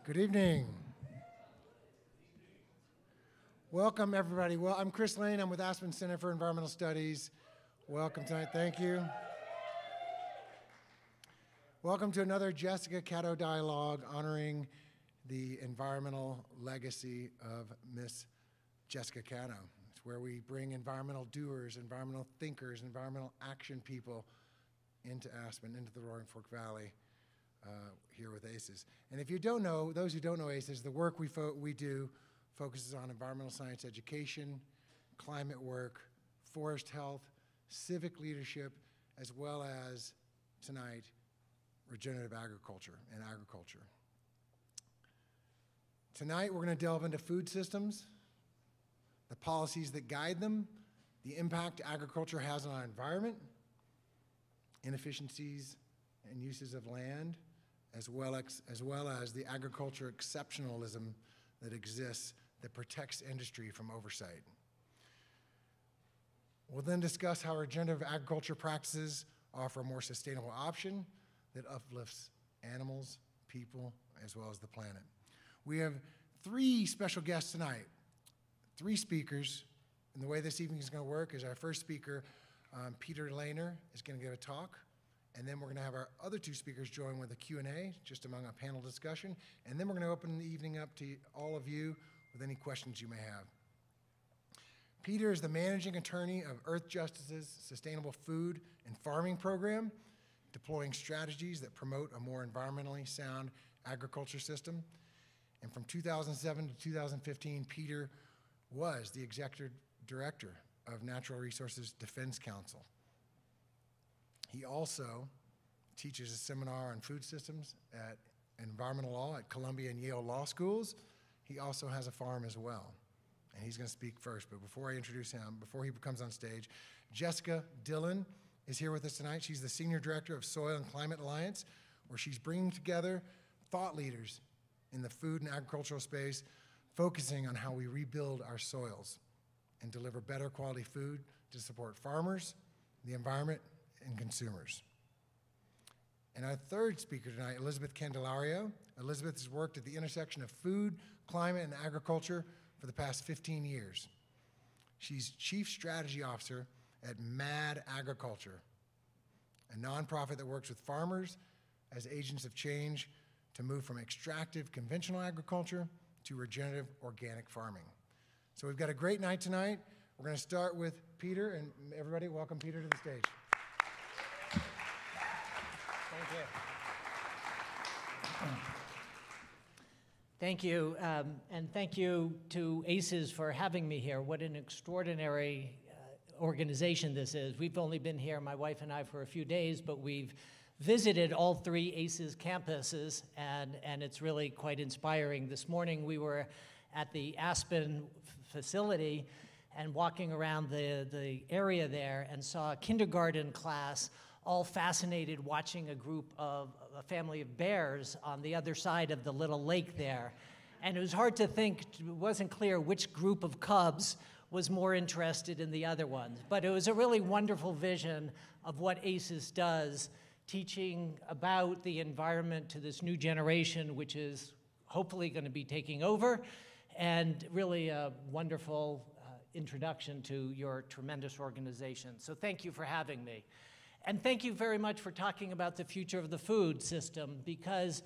Good evening. Welcome, everybody. Well, I'm Chris Lane. I'm with Aspen Center for Environmental Studies. Welcome tonight. Thank you. Welcome to another Jessica Catto Dialogue honoring the environmental legacy of Miss Jessica Catto. It's where we bring environmental doers, environmental thinkers, environmental action people into Aspen, into the Roaring Fork Valley. Here with ACES. And if you don't know, those who don't know ACES, the work we do focuses on environmental science education, climate work, forest health, civic leadership, as well as, tonight, regenerative agriculture and agriculture. Tonight, we're going to delve into food systems, the policies that guide them, the impact agriculture has on our environment, inefficiencies and uses of land, as well as the agriculture exceptionalism that exists that protects industry from oversight. We'll then discuss how regenerative agriculture practices offer a more sustainable option that uplifts animals, people, as well as the planet. We have three special guests tonight, three speakers, and the way this evening is going to work is our first speaker, Peter Lehner, is going to give a talk. And then we're going to have our other two speakers join with a Q&A, just among a panel discussion. And then we're going to open the evening up to all of you with any questions you may have. Peter is the managing attorney of Earthjustice's Sustainable Food and Farming Program, deploying strategies that promote a more environmentally sound agriculture system. And from 2007 to 2015, Peter was the executive director of Natural Resources Defense Council. He also teaches a seminar on food systems at environmental law at Columbia and Yale Law Schools. He also has a farm as well, and he's going to speak first. But before I introduce him, before he comes on stage, Jessica Dillon is here with us tonight. She's the Senior Director of Soil and Climate Alliance, where she's bringing together thought leaders in the food and agricultural space, focusing on how we rebuild our soils and deliver better quality food to support farmers, the environment, and consumers. And our third speaker tonight, Elizabeth Candelario. Elizabeth has worked at the intersection of food, climate, and agriculture for the past 15 years. She's Chief Strategy Officer at MAD Agriculture, a nonprofit that works with farmers as agents of change to move from extractive conventional agriculture to regenerative organic farming. So we've got a great night tonight. We're going to start with Peter, and everybody welcome Peter to the stage. Thank you, and thank you to ACES for having me here. What an extraordinary organization this is. We've only been here, my wife and I, for a few days, but we've visited all three ACES campuses, and it's really quite inspiring. This morning we were at the Aspen facility and walking around the area there and saw a kindergarten class all fascinated watching a family of bears on the other side of the little lake there. And it was hard to think, it wasn't clear which group of cubs was more interested in the other ones. But it was a really wonderful vision of what ACES does, teaching about the environment to this new generation, which is hopefully going to be taking over, and really a wonderful introduction to your tremendous organization. So thank you for having me. And thank you very much for talking about the future of the food system, because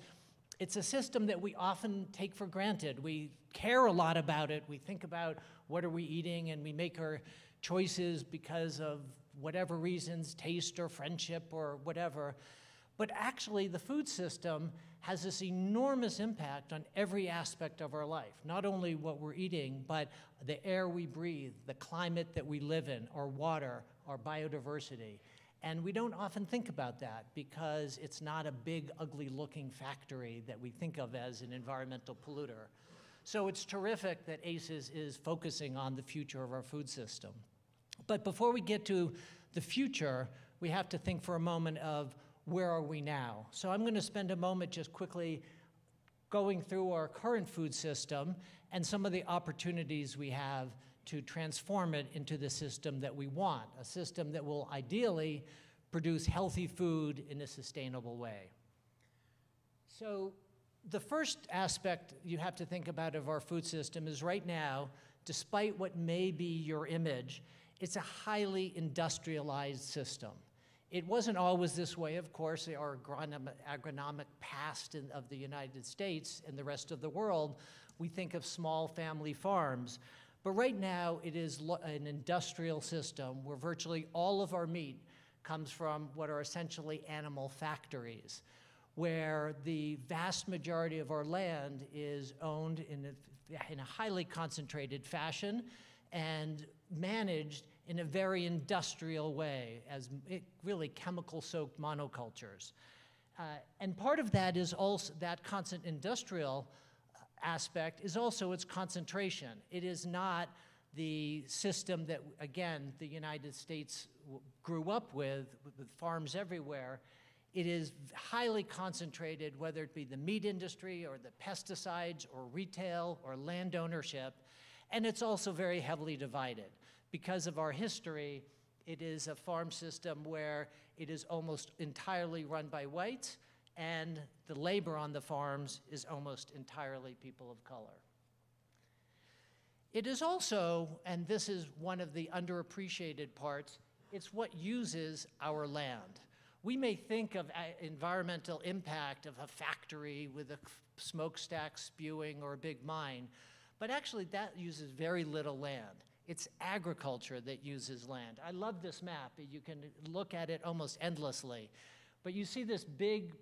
it's a system that we often take for granted. We care a lot about it. We think about what are we eating, and we make our choices because of whatever reasons, taste or friendship or whatever. But actually, the food system has this enormous impact on every aspect of our life, not only what we're eating, but the air we breathe, the climate that we live in, our water, our biodiversity. And we don't often think about that because it's not a big, ugly-looking factory that we think of as an environmental polluter. So it's terrific that ACES is focusing on the future of our food system. But before we get to the future, we have to think for a moment of where are we now? So I'm going to spend a moment just quickly going through our current food system and some of the opportunities we have to transform it into the system that we want, a system that will ideally produce healthy food in a sustainable way. So The first aspect you have to think about of our food system is right now, despite what may be your image, it's a highly industrialized system. It wasn't always this way, of course. Our agronomic past of the United States and the rest of the world, we think of small family farms. But right now, it is an industrial system where virtually all of our meat comes from what are essentially animal factories, where the vast majority of our land is owned in a highly concentrated fashion and managed in a very industrial way as really chemical-soaked monocultures. And part of that is also that constant industrial aspect is also its concentration. It is not the system that, again, the United States grew up with farms everywhere. It is highly concentrated, whether it be the meat industry or the pesticides or retail or land ownership, and it's also very heavily divided. Because of our history, it is a farm system where it is almost entirely run by whites, and the labor on the farms is almost entirely people of color. It is also, and this is one of the underappreciated parts, it's what uses our land. We may think of environmental impact of a factory with a smokestack spewing or a big mine, but actually that uses very little land. It's agriculture that uses land. I love this map. You can look at it almost endlessly. But you see this big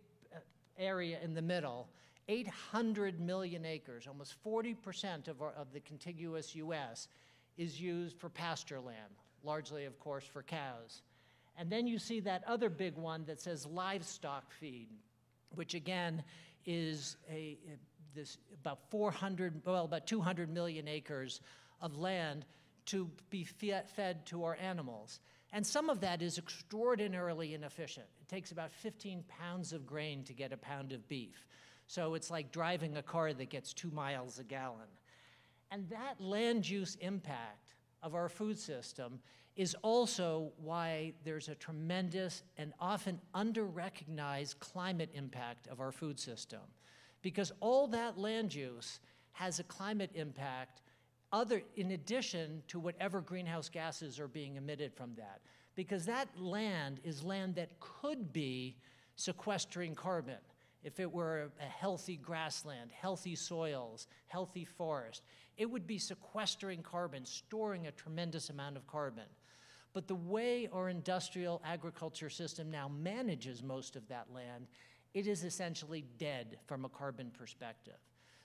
area in the middle, 800 million acres, almost 40% of the contiguous US is used for pasture land, largely, of course, for cows. And then you see that other big one that says livestock feed, which again is about 200 million acres of land to be fed to our animals. And some of that is extraordinarily inefficient. It takes about 15 pounds of grain to get a pound of beef. So it's like driving a car that gets 2 miles a gallon. And that land use impact of our food system is also why there's a tremendous and often under-recognized climate impact of our food system. Because all that land use has a climate impact in addition to whatever greenhouse gases are being emitted from that. Because that land is land that could be sequestering carbon. If it were a healthy grassland, healthy soils, healthy forest, it would be sequestering carbon, storing a tremendous amount of carbon. But the way our industrial agriculture system now manages most of that land, it is essentially dead from a carbon perspective.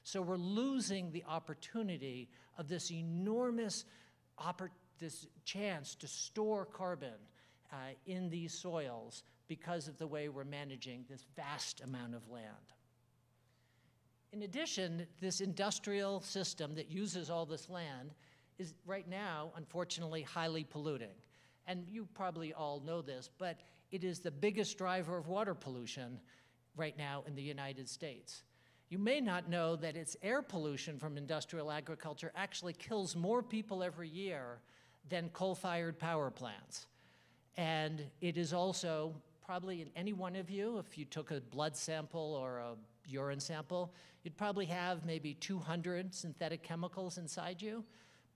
So we're losing the opportunity of this enormous this chance to store carbon in these soils because of the way we're managing this vast amount of land. In addition, this industrial system that uses all this land is right now, unfortunately, highly polluting. And you probably all know this, but it is the biggest driver of water pollution right now in the United States. You may not know that it's air pollution from industrial agriculture actually kills more people every year than coal-fired power plants. And it is also probably in any one of you, if you took a blood sample or a urine sample, you'd probably have maybe 200 synthetic chemicals inside you.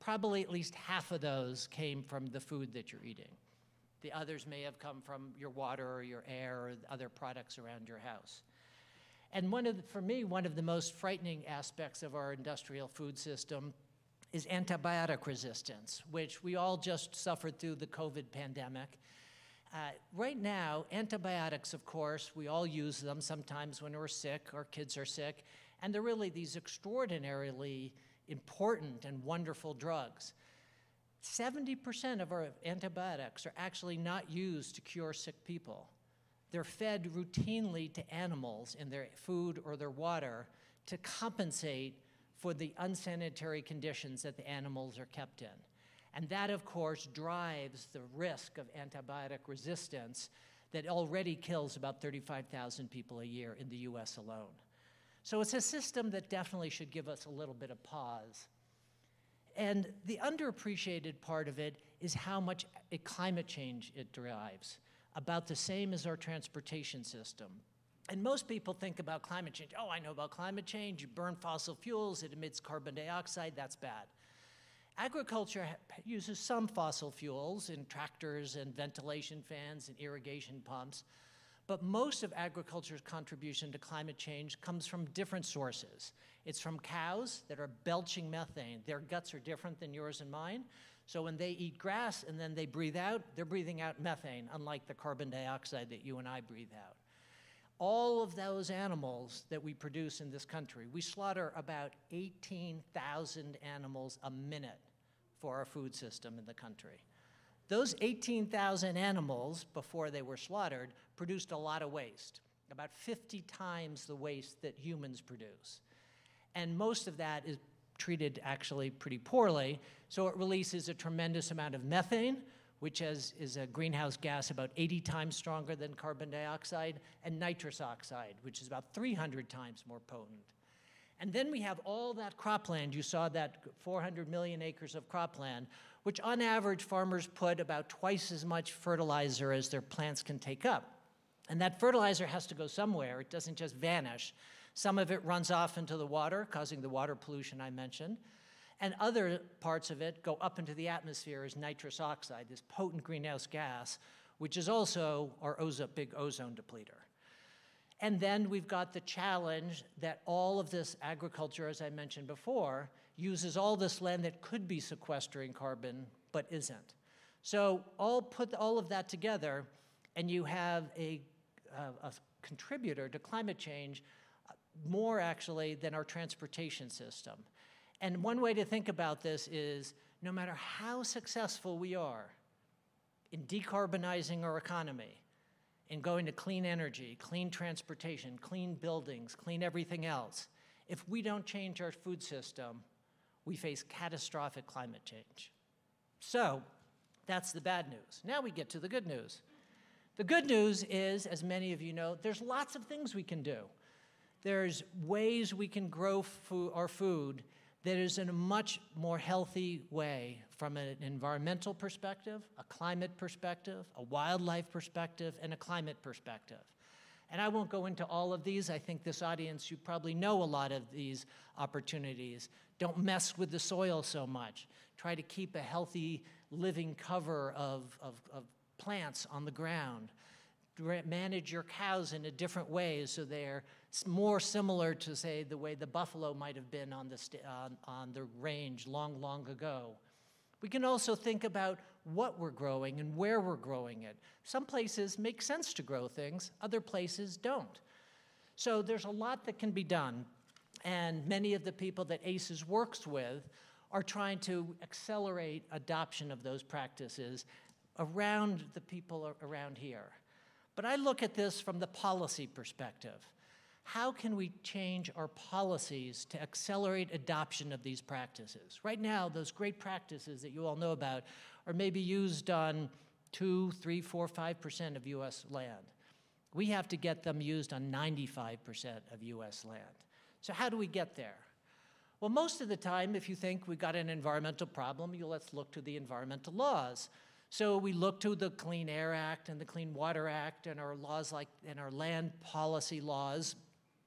Probably at least half of those came from the food that you're eating. The others may have come from your water or your air or other products around your house. And for me, one of the most frightening aspects of our industrial food system is antibiotic resistance, which we all just suffered through the COVID pandemic. Right now, antibiotics, of course, we all use them sometimes when we're sick, our kids are sick, and they're really these extraordinarily important and wonderful drugs. 70% of our antibiotics are actually not used to cure sick people. They're fed routinely to animals in their food or their water to compensate for the unsanitary conditions that the animals are kept in. And that, of course, drives the risk of antibiotic resistance that already kills about 35,000 people a year in the US alone. So it's a system that definitely should give us a little bit of pause. And the underappreciated part of it is how much climate change it drives, about the same as our transportation system. And most people think about climate change. Oh, I know about climate change. You burn fossil fuels, it emits carbon dioxide, that's bad. Agriculture uses some fossil fuels in tractors and ventilation fans and irrigation pumps, but most of agriculture's contribution to climate change comes from different sources. It's from cows that are belching methane. Their guts are different than yours and mine, so when they eat grass and then they breathe out, they're breathing out methane, unlike the carbon dioxide that you and I breathe out. All of those animals that we produce in this country, we slaughter about 18,000 animals a minute for our food system in the country. Those 18,000 animals, before they were slaughtered, produced a lot of waste, about 50 times the waste that humans produce. And most of that is treated actually pretty poorly, so it releases a tremendous amount of methane, which is a greenhouse gas about 80 times stronger than carbon dioxide, and nitrous oxide, which is about 300 times more potent. And then we have all that cropland. You saw that 400 million acres of cropland, which on average farmers put about twice as much fertilizer as their plants can take up. And that fertilizer has to go somewhere. It doesn't just vanish. Some of it runs off into the water, causing the water pollution I mentioned. And other parts of it go up into the atmosphere as nitrous oxide, this potent greenhouse gas, which is also our big ozone depleter. And then we've got the challenge that all of this agriculture, as I mentioned before, uses all this land that could be sequestering carbon, but isn't. So put all of that together, and you have a contributor to climate change, more actually than our transportation system. And one way to think about this is, no matter how successful we are in decarbonizing our economy, in going to clean energy, clean transportation, clean buildings, clean everything else, if we don't change our food system, we face catastrophic climate change. So that's the bad news. Now we get to the good news. The good news is, as many of you know, there's lots of things we can do. There's ways we can grow our food that is in a much more healthy way from an environmental perspective, a climate perspective, a wildlife perspective, and a climate perspective. And I won't go into all of these. I think this audience, you probably know a lot of these opportunities. Don't mess with the soil so much. Try to keep a healthy living cover of plants on the ground. Manage your cows in a different way so they're more similar to, say, the way the buffalo might have been on the range long, long ago. We can also think about what we're growing and where we're growing it. Some places make sense to grow things, other places don't. So there's a lot that can be done, and many of the people that ACES works with are trying to accelerate adoption of those practices around the people around here. But I look at this from the policy perspective. How can we change our policies to accelerate adoption of these practices? Right now, those great practices that you all know about are maybe used on 2, 3, 4, 5% of US land. We have to get them used on 95% of US land. So how do we get there? Well, most of the time, if you think we've got an environmental problem, let's look to the environmental laws. So we look to the Clean Air Act and the Clean Water Act and our laws and our land policy laws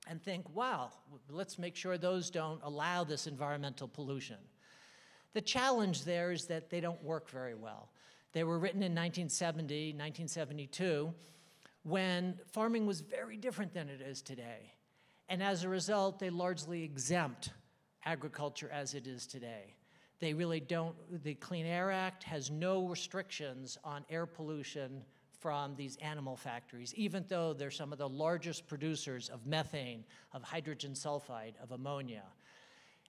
and think, wow, let's make sure those don't allow this environmental pollution. The challenge there is that they don't work very well. They were written in 1970, 1972, when farming was very different than it is today. And as a result, they largely exempt agriculture as it is today. They really don't. The Clean Air Act has no restrictions on air pollution from these animal factories, even though they're some of the largest producers of methane, of hydrogen sulfide, of ammonia.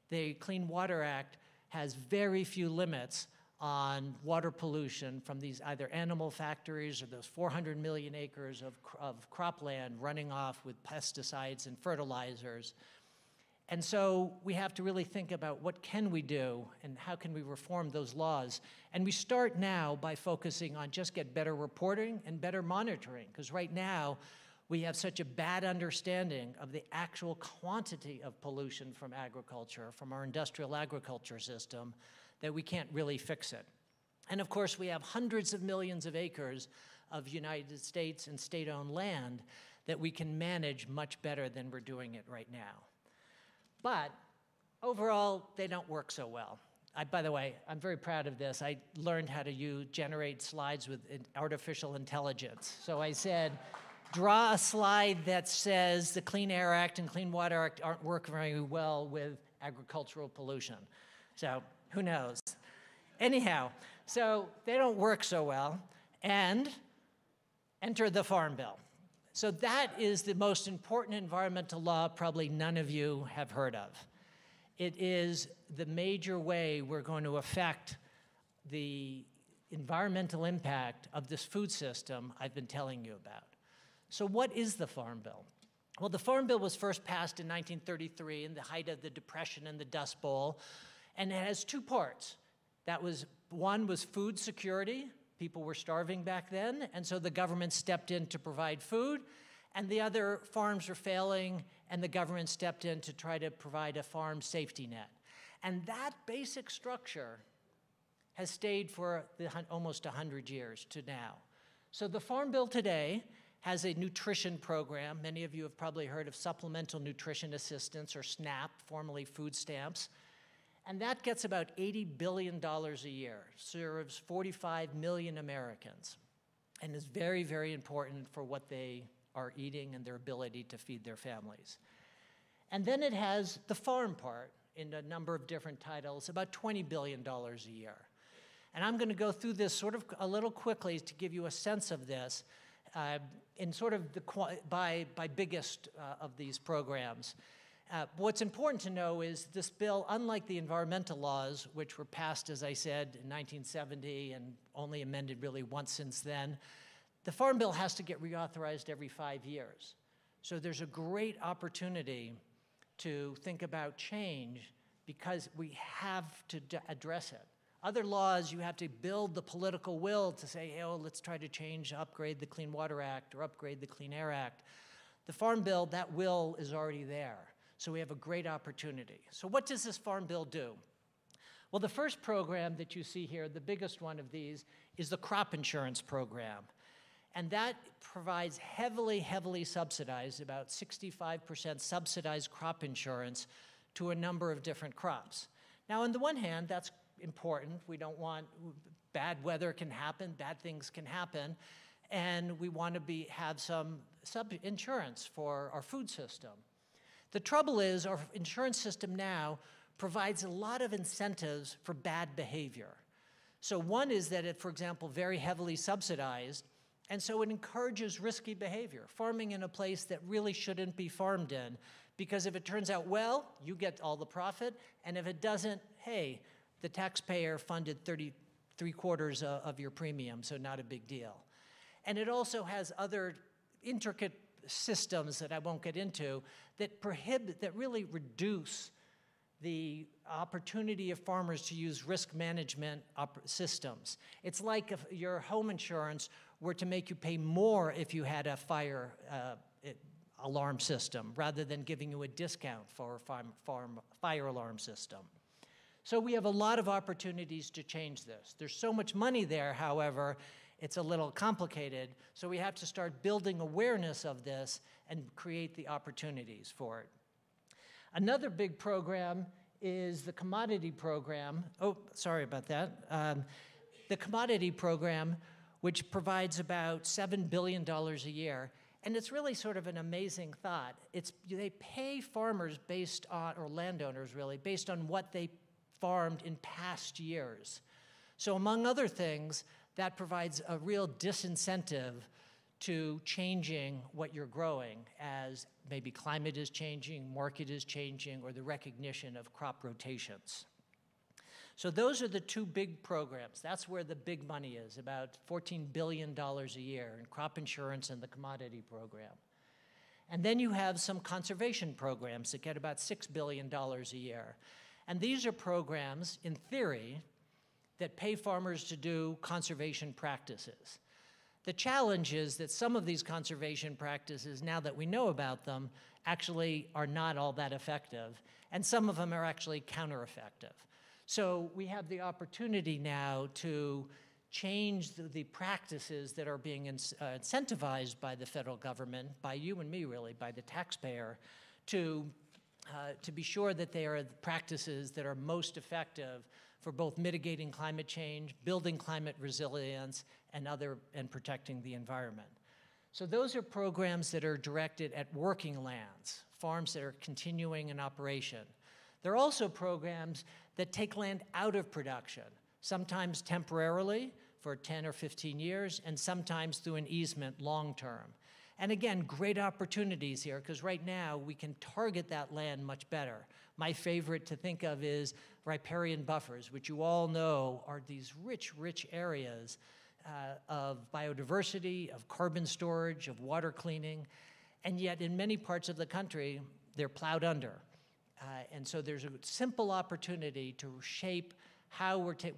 The Clean Water Act has very few limits on water pollution from these either animal factories or those 400 million acres of cropland running off with pesticides and fertilizers. And so we have to really think about what can we do and how can we reform those laws. And we start now by focusing on just get better reporting and better monitoring, because right now we have such a bad understanding of the actual quantity of pollution from agriculture, from our industrial agriculture system, that we can't really fix it. And of course, we have hundreds of millions of acres of United States and state-owned land that we can manage much better than we're doing it right now. But overall, they don't work so well. By the way, I'm very proud of this. I learned how to generate slides with artificial intelligence. So I said, draw a slide that says the Clean Air Act and Clean Water Act aren't working very well with agricultural pollution. So who knows? Anyhow, so they don't work so well. And enter the Farm Bill. So that is the most important environmental law probably none of you have heard of. It is the major way we're going to affect the environmental impact of this food system I've been telling you about. So what is the Farm Bill? Well, the Farm Bill was first passed in 1933 in the height of the Depression and the Dust Bowl, and it has two parts. One was food security. People were starving back then, and so the government stepped in to provide food, and the other farms were failing, and the government stepped in to try to provide a farm safety net. And that basic structure has stayed for almost 100 years to now. So the Farm Bill today has a nutrition program. Many of you have probably heard of Supplemental Nutrition Assistance, or SNAP, formerly food stamps. And that gets about $80 billion a year, serves 45 million Americans, and is very, very important for what they are eating and their ability to feed their families. And then it has the farm part in a number of different titles, about $20 billion a year. And I'm going to go through this sort of a little quickly to give you a sense of this in sort of by biggest of these programs. What's important to know is this bill, unlike the environmental laws, which were passed, as I said, in 1970 and only amended really once since then, the Farm Bill has to get reauthorized every 5 years. So there's a great opportunity to think about change because we have to address it. Other laws, you have to build the political will to say, hey, oh, let's try to change, upgrade the Clean Water Act or upgrade the Clean Air Act. The Farm Bill, that will is already there. So we have a great opportunity. So what does this Farm Bill do? Well, the first program that you see here, the biggest one of these, is the crop insurance program. And that provides heavily, heavily subsidized, about 65% subsidized crop insurance to a number of different crops. Now, on the one hand, that's important. We don't want, bad weather can happen, bad things can happen, and we want to have some insurance for our food system. The trouble is our insurance system now provides a lot of incentives for bad behavior. So one is that it, for example, very heavily subsidized, and so it encourages risky behavior, farming in a place that really shouldn't be farmed in, because if it turns out well, you get all the profit, and if it doesn't, hey, the taxpayer funded 3/4 of your premium, so not a big deal. And it also has other intricate systems that I won't get into that really reduce the opportunity of farmers to use risk management systems. It's like if your home insurance were to make you pay more if you had a fire alarm system rather than giving you a discount for a fire alarm system. So we have a lot of opportunities to change this. There's so much money there, however, it's a little complicated, so we have to start building awareness of this and create the opportunities for it. Another big program is the commodity program. Oh, sorry about that. The commodity program, which provides about $7 billion a year. And it's really sort of an amazing thought. They pay farmers based on, or landowners really, based on what they farmed in past years. So among other things, that provides a real disincentive to changing what you're growing as maybe climate is changing, market is changing, or the recognition of crop rotations. So those are the two big programs. That's where the big money is, about $14 billion a year in crop insurance and the commodity program. And then you have some conservation programs that get about $6 billion a year. And these are programs, in theory, that pay farmers to do conservation practices. The challenge is that some of these conservation practices, now that we know about them, actually are not all that effective, and some of them are actually counter-effective. So we have the opportunity now to change the practices that are being incentivized by the federal government, by you and me really, by the taxpayer, to be sure that they are the practices that are most effective for both mitigating climate change, building climate resilience, and protecting the environment. So those are programs that are directed at working lands, farms that are continuing in operation. There are also programs that take land out of production, sometimes temporarily for 10 or 15 years, and sometimes through an easement long-term. And again, great opportunities here, because right now we can target that land much better. My favorite to think of is riparian buffers, which you all know are these rich, rich areas of biodiversity, of carbon storage, of water cleaning, and yet in many parts of the country, they're plowed under. And so there's a simple opportunity to shape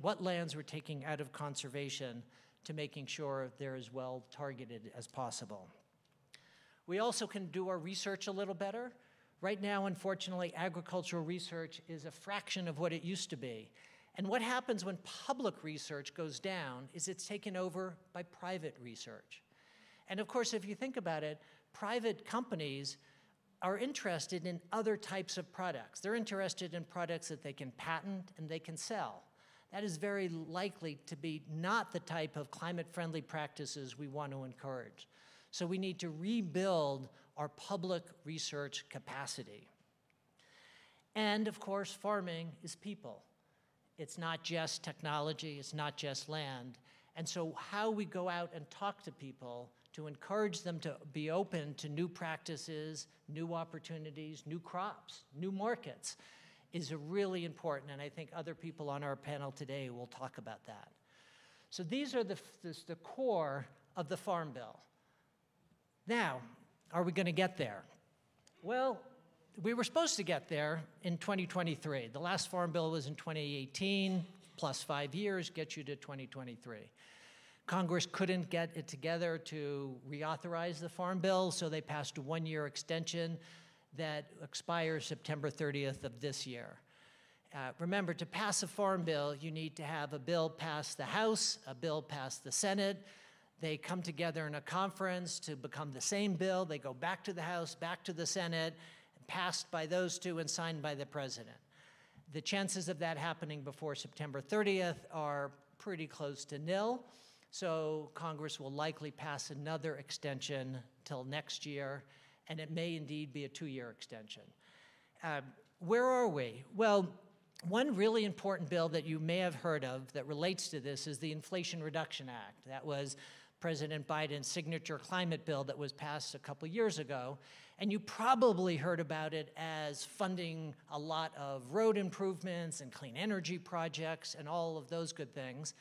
what lands we're taking out of conservation to making sure they're as well targeted as possible. We also can do our research a little better. Right now, unfortunately, agricultural research is a fraction of what it used to be. And what happens when public research goes down is it's taken over by private research. And of course, if you think about it, private companies are interested in other types of products. They're interested in products that they can patent and they can sell. That is very likely to be not the type of climate-friendly practices we want to encourage. So we need to rebuild our public research capacity. And of course, farming is people. It's not just technology, it's not just land. And so how we go out and talk to people to encourage them to be open to new practices, new opportunities, new crops, new markets is really important, and I think other people on our panel today will talk about that. So these are the core of the Farm Bill. Now, are we going to get there? Well, we were supposed to get there in 2023. The last Farm Bill was in 2018, plus 5 years gets you to 2023. Congress couldn't get it together to reauthorize the Farm Bill, so they passed a one-year extension that expires September 30th of this year. Remember, to pass a Farm Bill, you need to have a bill pass the House, a bill pass the Senate. They come together in a conference to become the same bill. They go back to the House, back to the Senate, passed by those two and signed by the President. The chances of that happening before September 30th are pretty close to nil. So Congress will likely pass another extension till next year, and it may indeed be a 2-year extension. Where are we? Well, one really important bill that you may have heard of that relates to this is the Inflation Reduction Act. That was President Biden's signature climate bill that was passed a couple years ago. And you probably heard about it as funding a lot of road improvements and clean energy projects and all of those good things.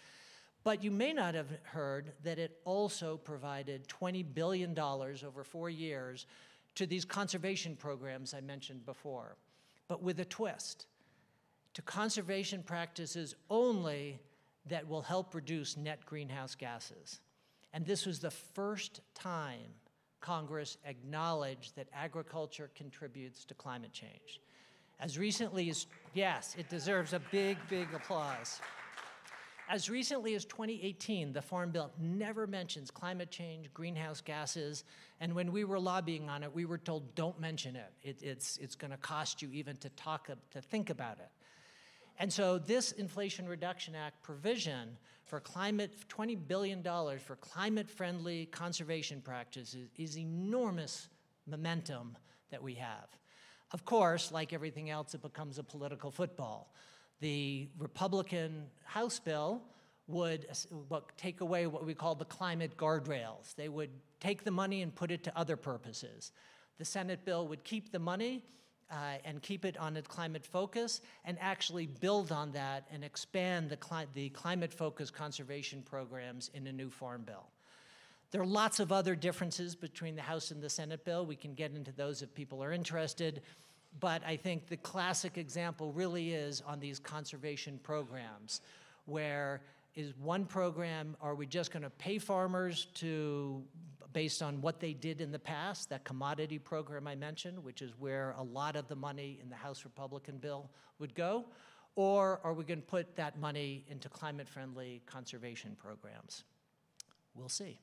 But you may not have heard that it also provided $20 billion over 4 years to these conservation programs I mentioned before, but with a twist, to conservation practices only that will help reduce net greenhouse gases. And this was the first time Congress acknowledged that agriculture contributes to climate change. As recently as, yes, it deserves a big, big applause. As recently as 2018, the Farm Bill never mentions climate change, greenhouse gases, and when we were lobbying on it, we were told, don't mention it. It's going to cost you even to think about it. And so this Inflation Reduction Act provision for $20 billion for climate-friendly conservation practices is enormous momentum that we have. Of course, like everything else, it becomes a political football. The Republican House bill would take away what we call the climate guardrails. They would take the money and put it to other purposes. The Senate bill would keep the money and keep it on its climate focus and actually build on that and expand the climate-focused conservation programs in a new Farm Bill. There are lots of other differences between the House and the Senate bill. We can get into those if people are interested. But I think the classic example really is on these conservation programs, where is one program, are we just going to pay farmers based on what they did in the past, that commodity program I mentioned, which is where a lot of the money in the House Republican bill would go, Or are we going to put that money into climate-friendly conservation programs? We'll see.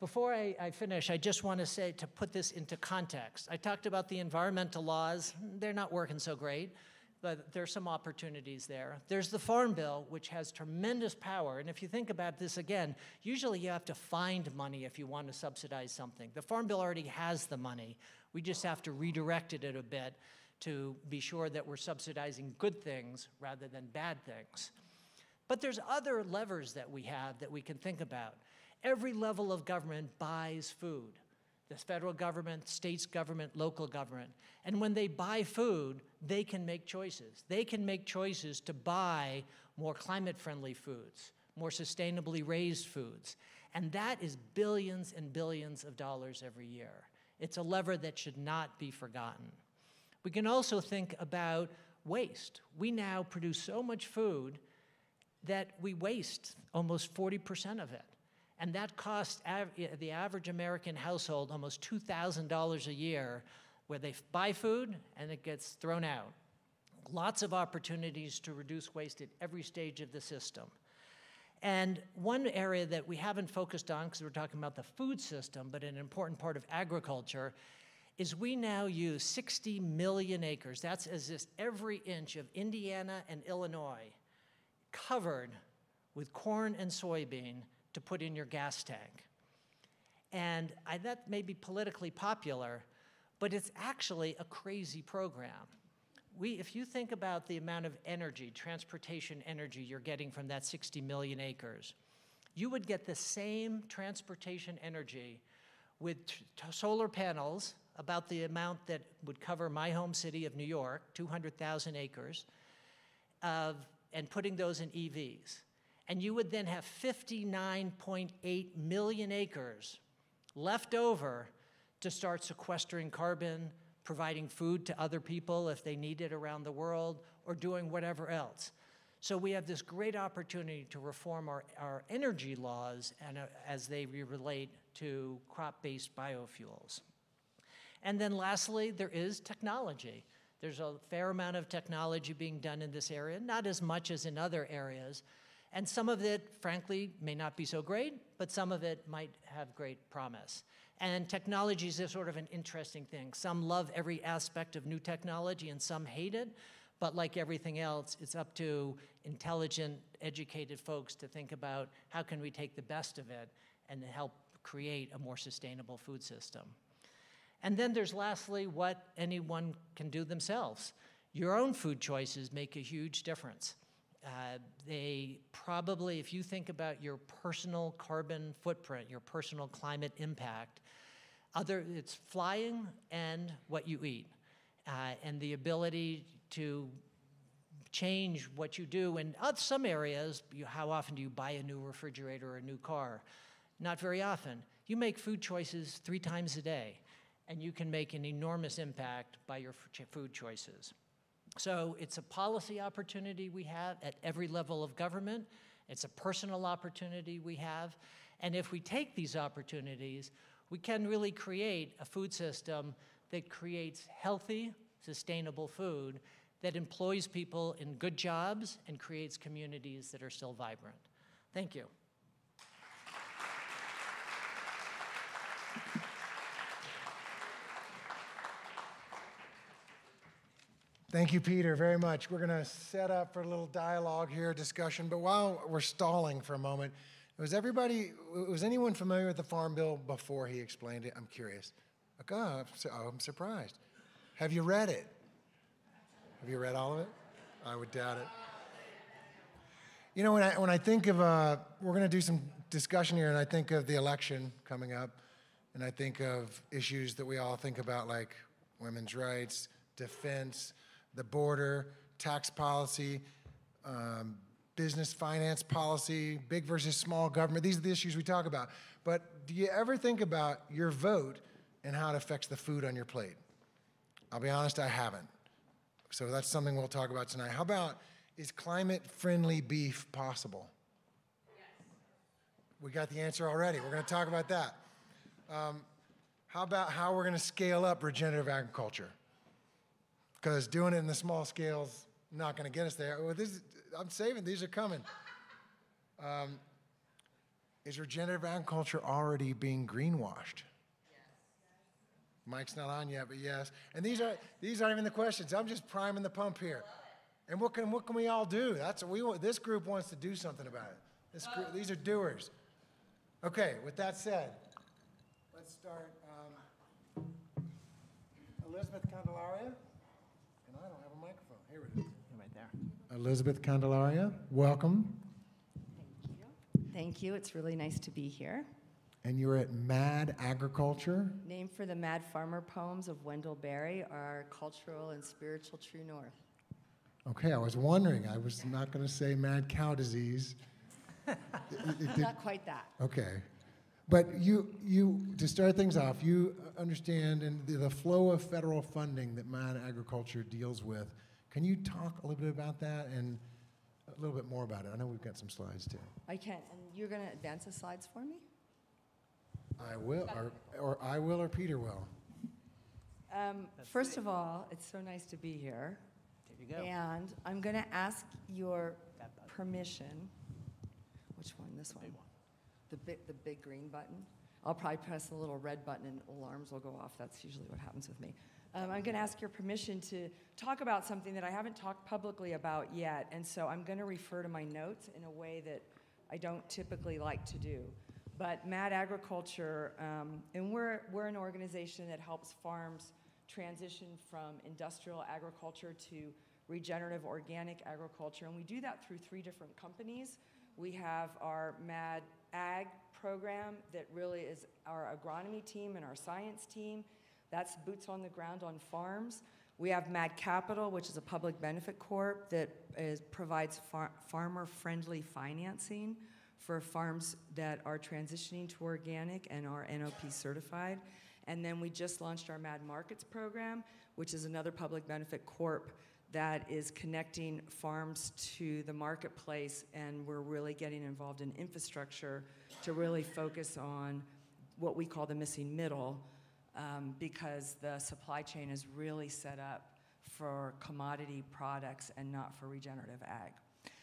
Before I finish, I just want to say, to put this into context, I talked about the environmental laws. They're not working so great, but there's some opportunities there. There's the Farm Bill, which has tremendous power. And if you think about this again, usually you have to find money if you want to subsidize something. The Farm Bill already has the money. We just have to redirect it a bit to be sure that we're subsidizing good things rather than bad things. But there's other levers that we have that we can think about. Every level of government buys food. The federal government, states government, local government. And when they buy food, they can make choices. They can make choices to buy more climate-friendly foods, more sustainably raised foods. And that is billions and billions of dollars every year. It's a lever that should not be forgotten. We can also think about waste. We now produce so much food that we waste almost 40% of it. And that costs the average American household almost $2,000 a year, where they buy food and it gets thrown out. Lots of opportunities to reduce waste at every stage of the system. And one area that we haven't focused on, because we're talking about the food system, but an important part of agriculture, is we now use 60 million acres. That's as if every inch of Indiana and Illinois covered with corn and soybean to put in your gas tank. And that may be politically popular, but it's actually a crazy program. If you think about the amount of energy, transportation energy you're getting from that 60 million acres, you would get the same transportation energy with solar panels, about the amount that would cover my home city of New York, 200,000 acres, and putting those in EVs. And you would then have 59.8 million acres left over to start sequestering carbon, providing food to other people if they need it around the world, or doing whatever else. So we have this great opportunity to reform our energy laws and as they relate to crop-based biofuels. And then lastly, there is technology. There's a fair amount of technology being done in this area, not as much as in other areas. And some of it, frankly, may not be so great, but some of it might have great promise. And technology is sort of an interesting thing. Some love every aspect of new technology and some hate it, but like everything else, it's up to intelligent, educated folks to think about how can we take the best of it and help create a more sustainable food system. And then there's lastly what anyone can do themselves. Your own food choices make a huge difference. They probably, if you think about your personal carbon footprint, your personal climate impact, it's flying and what you eat, and the ability to change what you do. In some areas, how often do you buy a new refrigerator or a new car? Not very often. You make food choices 3 times a day, and you can make an enormous impact by your food choices. So it's a policy opportunity we have at every level of government. It's a personal opportunity we have. And if we take these opportunities, we can really create a food system that creates healthy, sustainable food that employs people in good jobs and creates communities that are still vibrant. Thank you. Thank you, Peter, very much. We're going to set up for a little dialogue here, discussion, but while we're stalling for a moment, was anyone familiar with the Farm Bill before he explained it? I'm curious. Oh, I'm surprised. Have you read it? Have you read all of it? I would doubt it. You know, when I think of, we're going to do some discussion here, and I think of the election coming up, and I think of issues that we all think about, like women's rights, defense, the border, tax policy, business finance policy, big versus small government. These are the issues we talk about. But do you ever think about your vote and how it affects the food on your plate? I'll be honest, I haven't. So that's something we'll talk about tonight. How about, is climate-friendly beef possible? Yes. We got the answer already. We're going to talk about that. How about how we're going to scale up regenerative agriculture? Because doing it in the small scales not going to get us there. Well, I'm saving. These are coming. Is regenerative agriculture already being greenwashed? Mike's not on yet, but yes. And these aren't even the questions. I'm just priming the pump here. And what can we all do? That's what we want. This group wants to do something about it. These are doers. Okay. With that said, let's start. Elizabeth Candelaria, and I don't have a microphone. Here it is. Right there. Elizabeth Candelaria, welcome. Thank you. Thank you. It's really nice to be here. And you're at Mad Agriculture? Named for the Mad Farmer poems of Wendell Berry, our cultural and spiritual true north. Okay, I was wondering. I was not going to say mad cow disease. Not quite that. Okay. But you, to start things off, you understand and the flow of federal funding that Mad Agriculture deals with. Can you talk a little bit about that and a little bit more about it? I know we've got some slides too. I can. And you're going to advance the slides for me? I will, or I will, or Peter will. First of all, it's so nice to be here. There you go. And I'm going to ask your permission. Which one? This one? The big green button. I'll probably press the little red button and alarms will go off. That's usually what happens with me. I'm going to ask your permission to talk about something that I haven't talked publicly about yet. And so I'm going to refer to my notes in a way that I don't typically like to do. But Mad Agriculture, and we're an organization that helps farms transition from industrial agriculture to regenerative organic agriculture. And we do that through 3 different companies. We have our Mad Ag program that really is our agronomy team and our science team. That's boots on the ground on farms. We have Mad Capital, which is a public benefit corp that provides farmer-friendly financing for farms that are transitioning to organic and are NOP certified. And then we just launched our Mad Markets program, which is another public benefit corp that is connecting farms to the marketplace, and we're really getting involved in infrastructure to really focus on what we call the missing middle, because the supply chain is really set up for commodity products and not for regenerative ag.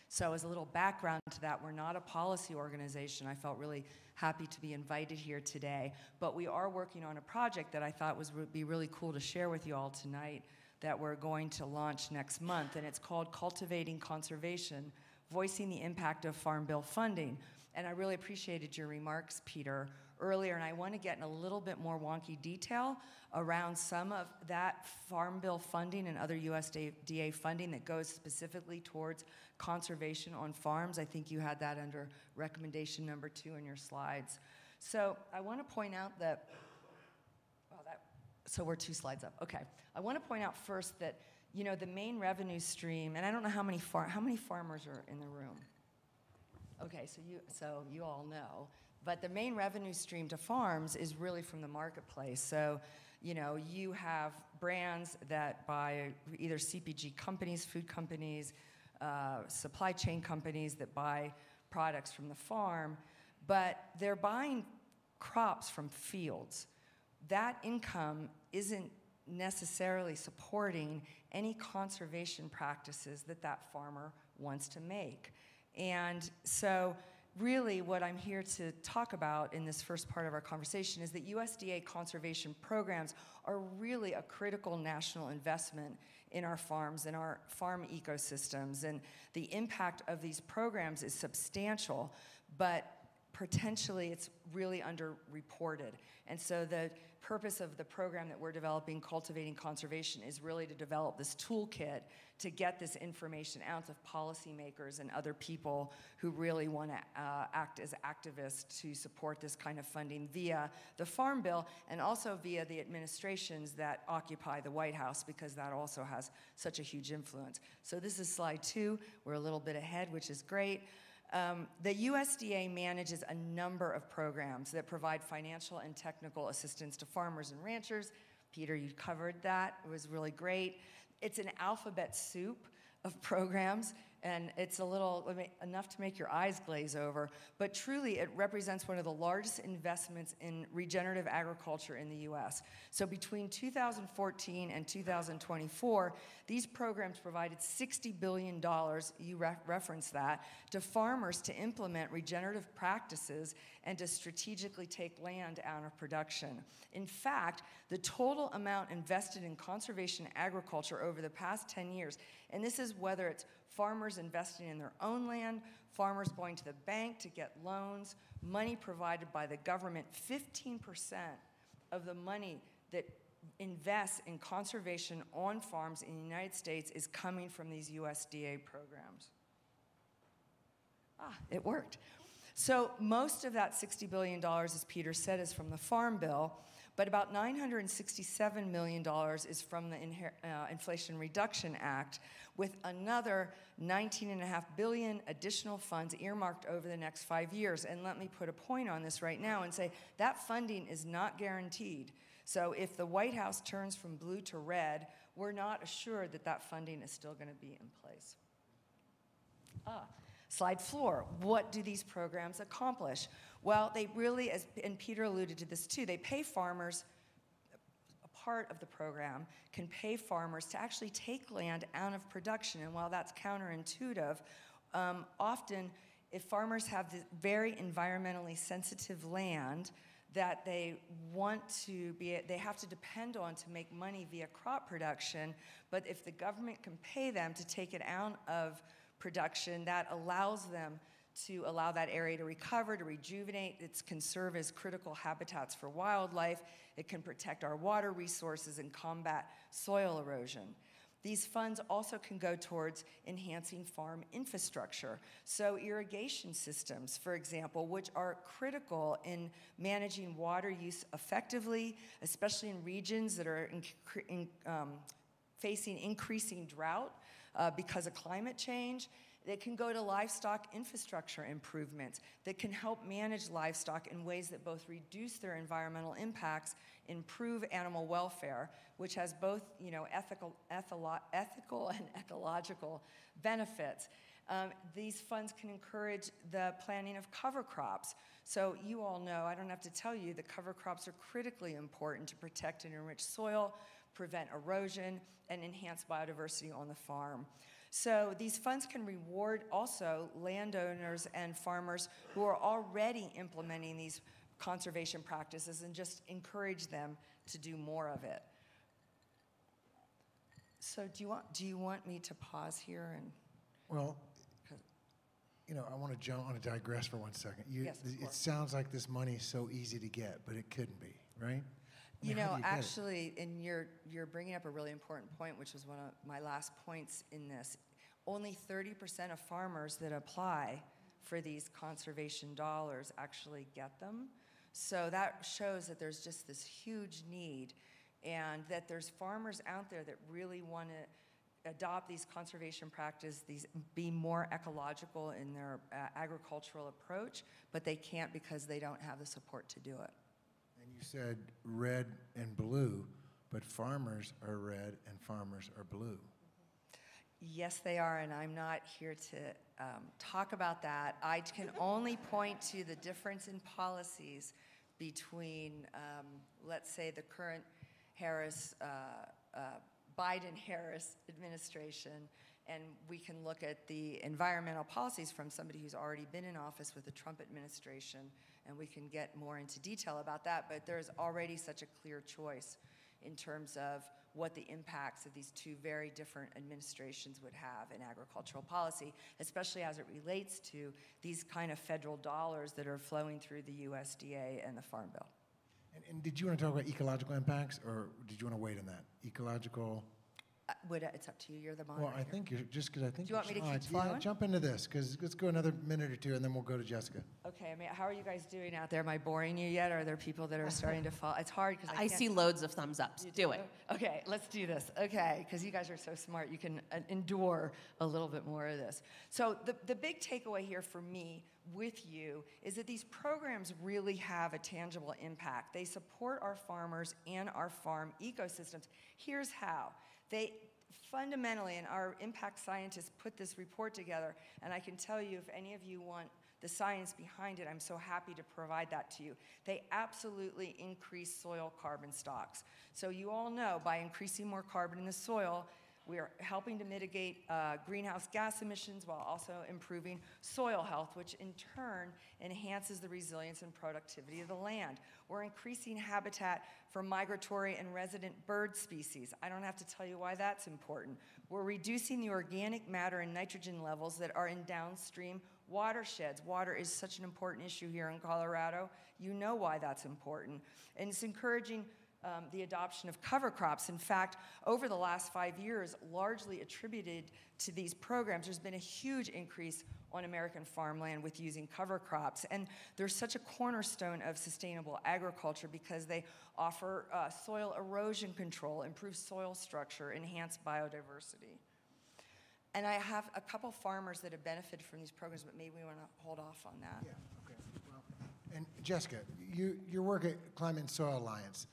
So as a little background to that, we're not a policy organization. I felt really happy to be invited here today, but we are working on a project that I thought would be really cool to share with you all tonight that we're going to launch next month, and it's called Cultivating Conservation, Voicing the Impact of Farm Bill Funding. And I really appreciated your remarks, Peter, earlier, and I want to get in a little bit more wonky detail around some of that Farm Bill funding and other USDA funding that goes specifically towards conservation on farms. I think you had that under recommendation number 2 in your slides. So I want to point out that, so we're 2 slides up. Okay. I want to point out first that, you know, the main revenue stream, and I don't know how many farmers are in the room. Okay, so you all know. But the main revenue stream to farms is really from the marketplace. So, you know, you have brands that buy either CPG companies, food companies, supply chain companies that buy products from the farm, but they're buying crops from fields. That income isn't necessarily supporting any conservation practices that that farmer wants to make. And so really what I'm here to talk about in this first part of our conversation is that USDA conservation programs are really a critical national investment in our farms and our farm ecosystems. And the impact of these programs is substantial, but potentially it's really underreported. And so the purpose of the program that we're developing, Cultivating Conservation, is really to develop this toolkit to get this information out to policymakers and other people who really want to act as activists to support this kind of funding via the Farm Bill and also via the administrations that occupy the White House, because that also has such a huge influence. So this is slide 2. We're a little bit ahead, which is great. The USDA manages a number of programs that provide financial and technical assistance to farmers and ranchers. Peter, you covered that. It was really great. It's an alphabet soup of programs, and it's a little, enough to make your eyes glaze over, but truly it represents one of the largest investments in regenerative agriculture in the US. So between 2014 and 2024, these programs provided $60 billion, you referenced that, to farmers to implement regenerative practices and to strategically take land out of production. In fact, the total amount invested in conservation agriculture over the past 10 years, and this is whether it's farmers investing in their own land, farmers going to the bank to get loans, money provided by the government, 15% of the money that invests in conservation on farms in the United States is coming from these USDA programs. It worked. So most of that $60 billion, as Peter said, is from the Farm Bill, but about $967 million is from the Inflation Reduction Act, with another $19.5 billion additional funds earmarked over the next 5 years. And let me put a point on this right now and say that funding is not guaranteed. So if the White House turns from blue to red, we're not assured that that funding is still going to be in place. Slide 4, what do these programs accomplish? Well, they really, and Peter alluded to this too, they pay farmers, a part of the program can pay farmers to actually take land out of production. And while that's counterintuitive, often if farmers have this very environmentally sensitive land that they want to be, they have to depend on to make money via crop production, but if the government can pay them to take it out of production, that allows them to allow that area to recover, to rejuvenate. It can serve as critical habitats for wildlife. It can protect our water resources and combat soil erosion. These funds also can go towards enhancing farm infrastructure. So irrigation systems, for example, which are critical in managing water use effectively, especially in regions that are facing increasing drought because of climate change. That can go to livestock infrastructure improvements that can help manage livestock in ways that both reduce their environmental impacts, improve animal welfare, which has both, ethical and ecological benefits. These funds can encourage the planting of cover crops. So you all know, I don't have to tell you, that cover crops are critically important to protect and enrich soil, prevent erosion, and enhance biodiversity on the farm. So these funds can reward also landowners and farmers who are already implementing these conservation practices and just encourage them to do more of it. So do you want me to pause here and? Well, I want to digress for 1 second. Yes, it sounds like this money is so easy to get, but it couldn't be, right? Actually, and you're bringing up a really important point, which was one of my last points in this. Only 30% of farmers that apply for these conservation dollars actually get them. So that shows that there's just this huge need, and that there's farmers out there that really want to adopt these conservation practices, be more ecological in their agricultural approach, but they can't because they don't have the support to do it. And you said red and blue, but farmers are red and farmers are blue. Yes, they are, and I'm not here to talk about that. I can only point to the difference in policies between, let's say, the current Biden-Harris administration, and we can look at the environmental policies from somebody who's already been in office with the Trump administration, and we can get more into detail about that, but there's already such a clear choice in terms of what the impacts of these two very different administrations would have in agricultural policy, especially as it relates to these kind of federal dollars that are flowing through the USDA and the Farm Bill. And did you want to talk about ecological impacts, or did you want to wait on that? Ecological? It's up to you. You're the moderator. Well, I think you're just because I think. Do you want me to keep flowing? Yeah, jump into this because let's go another minute or two, and then we'll go to Jessica. Okay. How are you guys doing out there? Am I boring you yet? Are there people that are starting to fall? It's hard because I see loads of thumbs up. Do it. Okay, let's do this. Okay, because you guys are so smart, you can endure a little bit more of this. So the big takeaway here for me with you is that these programs really have a tangible impact. They support our farmers and our farm ecosystems. Here's how. They fundamentally, and our impact scientists put this report together, and I can tell you, if any of you want the science behind it, I'm so happy to provide that to you. They absolutely increase soil carbon stocks. So you all know, by increasing more carbon in the soil, we are helping to mitigate greenhouse gas emissions while also improving soil health, which in turn enhances the resilience and productivity of the land. We're increasing habitat for migratory and resident bird species. I don't have to tell you why that's important. We're reducing the organic matter and nitrogen levels that are in downstream watersheds. Water is such an important issue here in Colorado. You know why that's important. And it's encouraging the adoption of cover crops. In fact, over the last 5 years, largely attributed to these programs, there's been a huge increase on American farmland with using cover crops. And they're such a cornerstone of sustainable agriculture because they offer soil erosion control, improve soil structure, enhance biodiversity. And I have a couple farmers that have benefited from these programs, but maybe we want to hold off on that. Yeah, okay. Well, and Jessica, your work at Climate and Soil Alliance.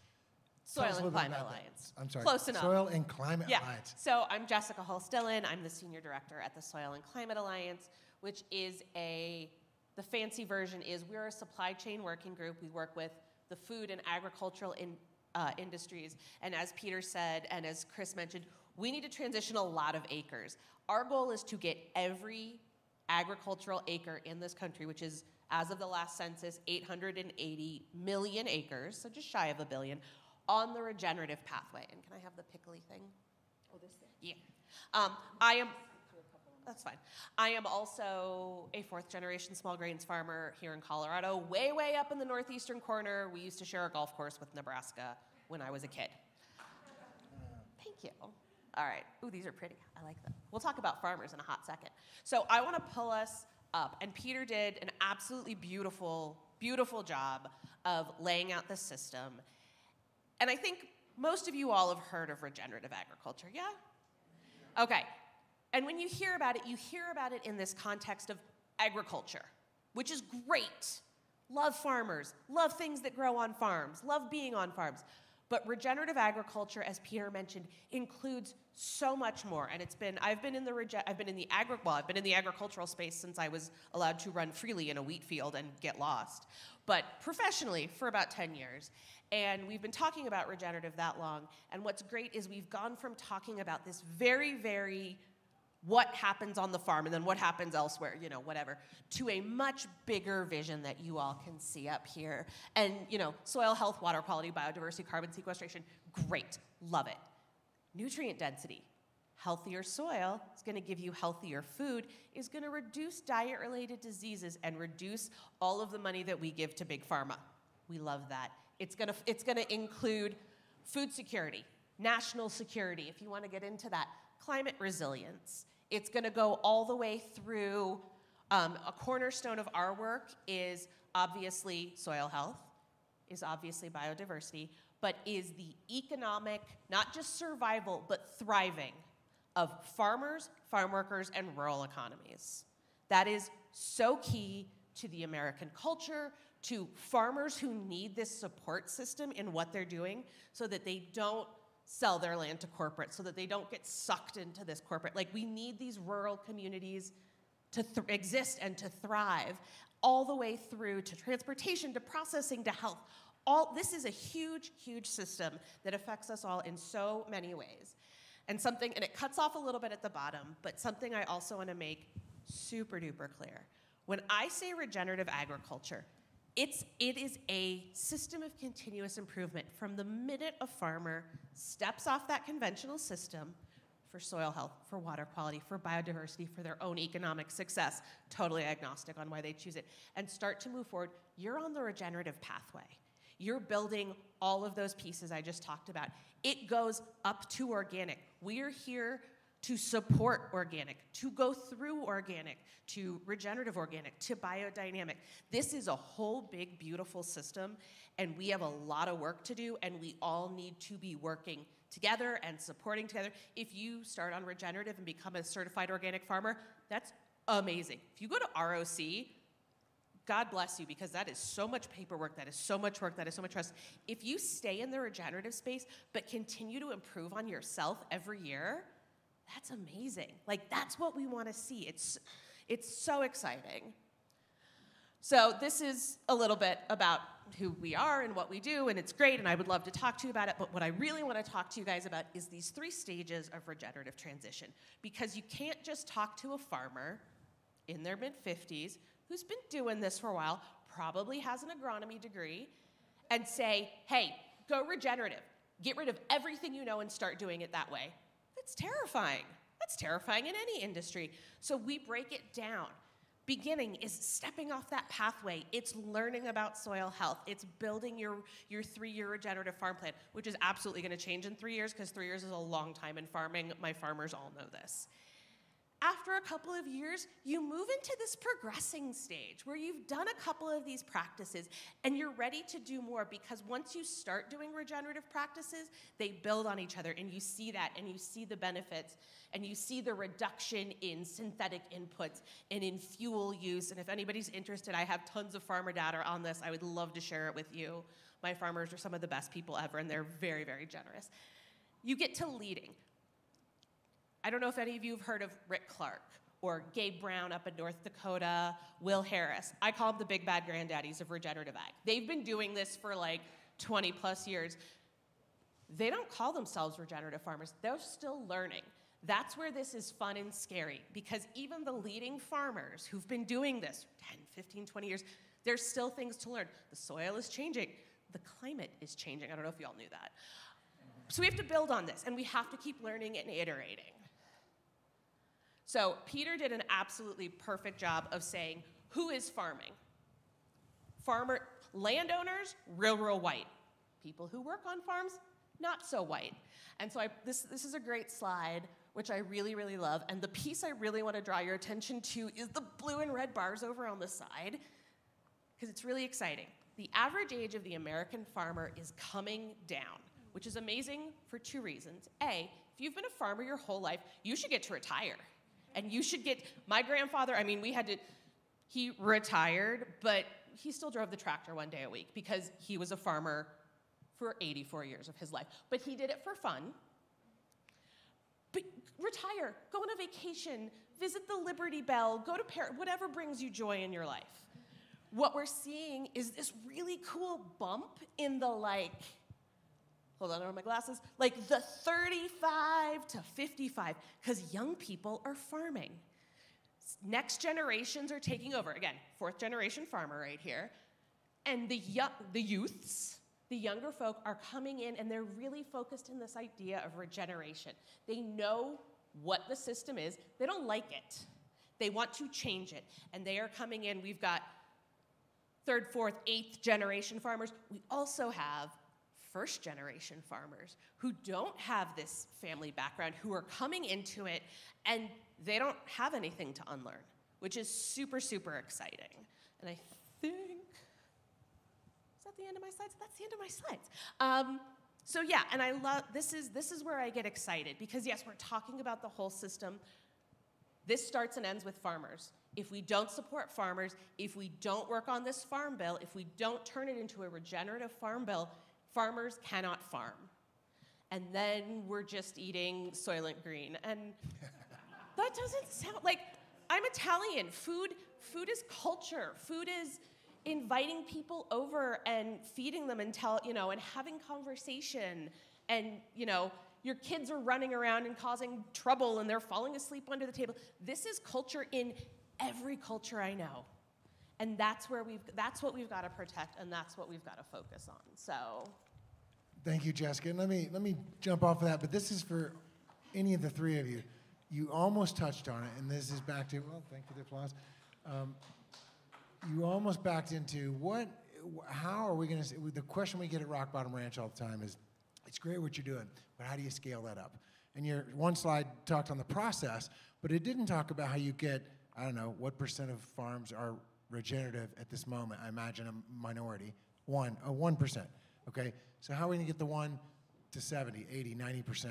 Tell us a Soil little and bit Climate about that. Alliance. I'm sorry. Close enough. Soil and Climate Yeah. Alliance. So I'm Jessica Hull-Stillen. I'm the Senior Director at the Soil and Climate Alliance, which is the fancy version is we're a supply chain working group. We work with the food and agricultural industries. And as Peter said, and as Chris mentioned, we need to transition a lot of acres. Our goal is to get every agricultural acre in this country, which is, as of the last census, 880 million acres, so just shy of 1 billion, on the regenerative pathway. And can I have the pickly thing? Oh, this thing. Yeah. That's fine. I am also a 4th-generation small grains farmer here in Colorado, way, way up in the northeastern corner. We used to share a golf course with Nebraska when I was a kid. Thank you. All right. Ooh, these are pretty. I like them. We'll talk about farmers in a hot second. So I want to pull us up, and Peter did an absolutely beautiful, beautiful job of laying out the system. And I think most of you all have heard of regenerative agriculture, yeah? Okay. And when you hear about it in this context of agriculture, which is great. Love farmers, love things that grow on farms, love being on farms. But regenerative agriculture, as Peter mentioned, includes so much more. And I've been in the agricultural space since I was allowed to run freely in a wheat field and get lost. But professionally for about 10 years. And we've been talking about regenerative that long. And what's great is we've gone from talking about this very, very what happens on the farm and then what happens elsewhere, whatever, to a much bigger vision that you all can see up here. And, soil health, water quality, biodiversity, carbon sequestration, great, love it. Nutrient density, healthier soil is gonna give you healthier food, is gonna reduce diet-related diseases and reduce all of the money that we give to big pharma. We love that. It's gonna include food security, national security, if you wanna get into that, climate resilience. It's gonna go all the way through, a cornerstone of our work is obviously soil health, is obviously biodiversity, but is the economic, not just survival, but thriving of farmers, farm workers, and rural economies. That is so key to the American culture, to farmers who need this support system in what they're doing so that they don't sell their land to corporate, so that they don't get sucked into this corporate. Like, we need these rural communities to exist and to thrive, all the way through to transportation, to processing, to health. This is a huge, huge system that affects us all in so many ways. And it cuts off a little bit at the bottom, but something I also want to make super duper clear. When I say regenerative agriculture, it is a system of continuous improvement from the minute a farmer steps off that conventional system for soil health, for water quality, for biodiversity, for their own economic success, totally agnostic on why they choose it, and start to move forward. You're on the regenerative pathway. You're building all of those pieces I just talked about. It goes up to organic. We're here to support organic, to go through organic, to regenerative organic, to biodynamic. This is a whole big, beautiful system, and we have a lot of work to do, and we all need to be working together and supporting together. If you start on regenerative and become a certified organic farmer, that's amazing. If you go to ROC, God bless you, because that is so much paperwork, that is so much work, that is so much trust. If you stay in the regenerative space but continue to improve on yourself every year, That's amazing. Like, that's what we want to see. It's so exciting. So this is a little bit about who we are and what we do, and it's great, and I would love to talk to you about it, but what I really want to talk to you guys about is these 3 stages of regenerative transition, because you can't just talk to a farmer in their mid-50s who's been doing this for a while, probably has an agronomy degree, and say, hey, go regenerative. Get rid of everything you know and start doing it that way. That's terrifying. That's terrifying in any industry. So we break it down. Beginning is stepping off that pathway. It's learning about soil health. It's building your 3-year regenerative farm plan, which is absolutely going to change in 3 years, because 3 years is a long time in farming. My farmers all know this. After a couple of years, you move into this progressing stage where you've done a couple of these practices and you're ready to do more, because once you start doing regenerative practices, they build on each other, and you see that, and you see the benefits, and you see the reduction in synthetic inputs and in fuel use. And if anybody's interested, I have tons of farmer data on this. I would love to share it with you. My farmers are some of the best people ever, and they're very, very generous. You get to leading. I don't know if any of you have heard of Rick Clark or Gabe Brown up in North Dakota, Will Harris. I call them the big bad granddaddies of regenerative ag. They've been doing this for like 20 plus years. They don't call themselves regenerative farmers. They're still learning. That's where this is fun and scary, because even the leading farmers who've been doing this 10, 15, 20 years, there's still things to learn. The soil is changing. The climate is changing. I don't know if you all knew that. So we have to build on this, and we have to keep learning and iterating. So Peter did an absolutely perfect job of saying, who is farming? Landowners, real white. People who work on farms, not so white. And so this is a great slide, which I really, really love. And the piece I really want to draw your attention to is the blue and red bars over on the side, because it's really exciting. The average age of the American farmer is coming down, which is amazing for 2 reasons. A, if you've been a farmer your whole life, you should get to retire. And you should get, my grandfather, he retired, but he still drove the tractor 1 day a week because he was a farmer for 84 years of his life. But he did it for fun. But retire, go on a vacation, visit the Liberty Bell, go to Paris, whatever brings you joy in your life. What we're seeing is this really cool bump in the hold on, I don't have my glasses, like the 35 to 55, because young people are farming. Next generations are taking over. Again, 4th generation farmer right here. And the youths, the younger folk, are coming in, and they're really focused in this idea of regeneration. They know what the system is. They don't like it. They want to change it. And they are coming in. We've got 3rd, 4th, 8th generation farmers. We also have 1st generation farmers who don't have this family background, who are coming into it, and they don't have anything to unlearn, which is super, super exciting. And I think, is that the end of my slides? That's the end of my slides. So yeah, and I love, this is where I get excited, because yes, we're talking about the whole system. This starts and ends with farmers. If we don't support farmers, if we don't work on this farm bill, if we don't turn it into a regenerative farm bill, farmers cannot farm. And then we're just eating Soylent Green. And that doesn't sound like, I'm Italian. Food is culture. Food is inviting people over and feeding them and having conversation. And, your kids are running around and causing trouble and they're falling asleep under the table. This is culture in every culture I know. And that's what we've got to protect, and that's what we've got to focus on. So Thank you, Jessica. And let me jump off of that, but this is for any of the 3 of you. You almost touched on it, and this is back to, well, thank you for the applause. You almost backed into how are we going to, the question we get at Rock Bottom Ranch all the time is, it's great what you're doing, but how do you scale that up? And your one slide talked on the process, but it didn't talk about how you get, I don't know, what % of farms are regenerative at this moment. I imagine a minority, 1%. Okay, so how are we going to get the 1 to 70, 80, 90%?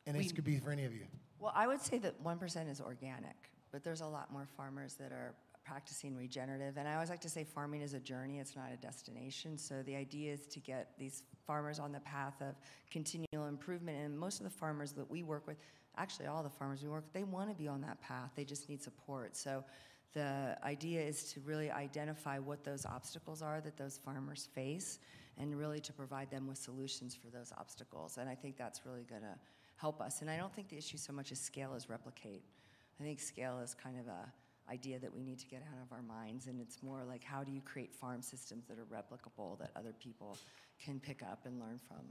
And this could be for any of you. Well, I would say that 1% is organic, but there's a lot more farmers that are practicing regenerative. And I always like to say farming is a journey, it's not a destination. So the idea is to get these farmers on the path of continual improvement. And most of the farmers that we work with, actually all the farmers we work with, they want to be on that path. They just need support. So the idea is to really identify what those obstacles are that those farmers face and really to provide them with solutions for those obstacles. And I think that's really going to help us. And I don't think the issue so much as scale as replicate. I think scale is kind of a idea that we need to get out of our minds, and it's more like how do you create farm systems that are replicable, that other people can pick up and learn from.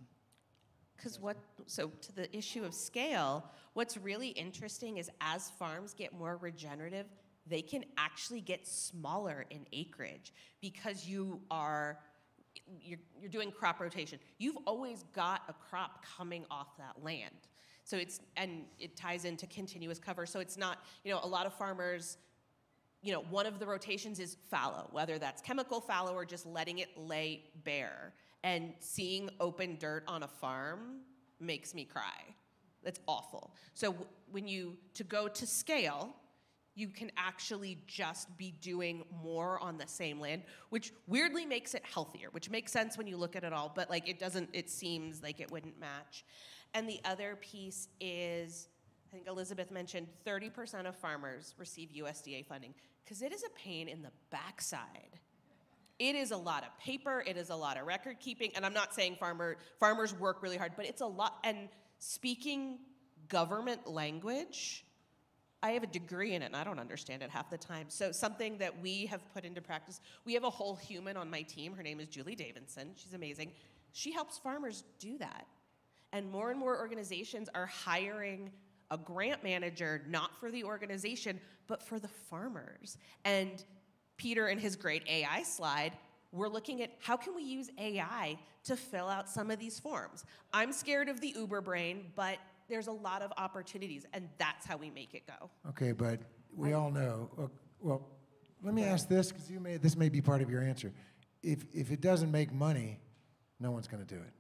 So to the issue of scale, what's really interesting is as farms get more regenerative, they can actually get smaller in acreage because you're doing crop rotation. You've always got a crop coming off that land. So it ties into continuous cover. So it's not, a lot of farmers, one of the rotations is fallow, whether that's chemical fallow or just letting it lay bare. And seeing open dirt on a farm makes me cry. That's awful. So to go to scale, you can actually just be doing more on the same land, which weirdly makes it healthier, which makes sense when you look at it all, but it seems like it wouldn't match. And the other piece is, I think Elizabeth mentioned 30% of farmers receive USDA funding, because it is a pain in the backside. It is a lot of paper, it is a lot of record keeping, and I'm not saying farmers work really hard, but it's a lot, and speaking government language, I have a degree in it and I don't understand it half the time. So something that we have put into practice, we have a whole human on my team, her name is Julie Davidson, she's amazing. She helps farmers do that. And more organizations are hiring a grant manager, not for the organization, but for the farmers. And Peter, in his great AI slide, we're looking at how can we use AI to fill out some of these forms. I'm scared of the Uber brain, but there's a lot of opportunities, and that's how we make it go. Okay, but we all know, well, let me ask this, because this may be part of your answer. If it doesn't make money, no one's going to do it.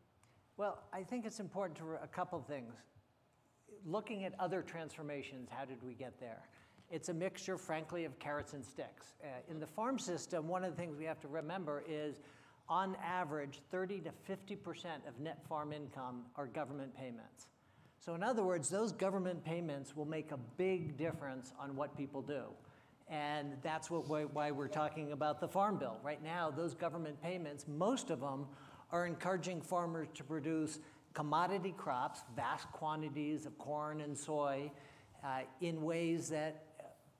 Well, I think it's important to a couple of things. Looking at other transformations, how did we get there? It's a mixture, frankly, of carrots and sticks. In the farm system, one of the things we have to remember is, on average, 30 to 50% of net farm income are government payments. So in other words, those government payments will make a big difference on what people do. And that's why we're talking about the Farm Bill. Right now, those government payments, most of them are encouraging farmers to produce commodity crops, vast quantities of corn and soy, in ways that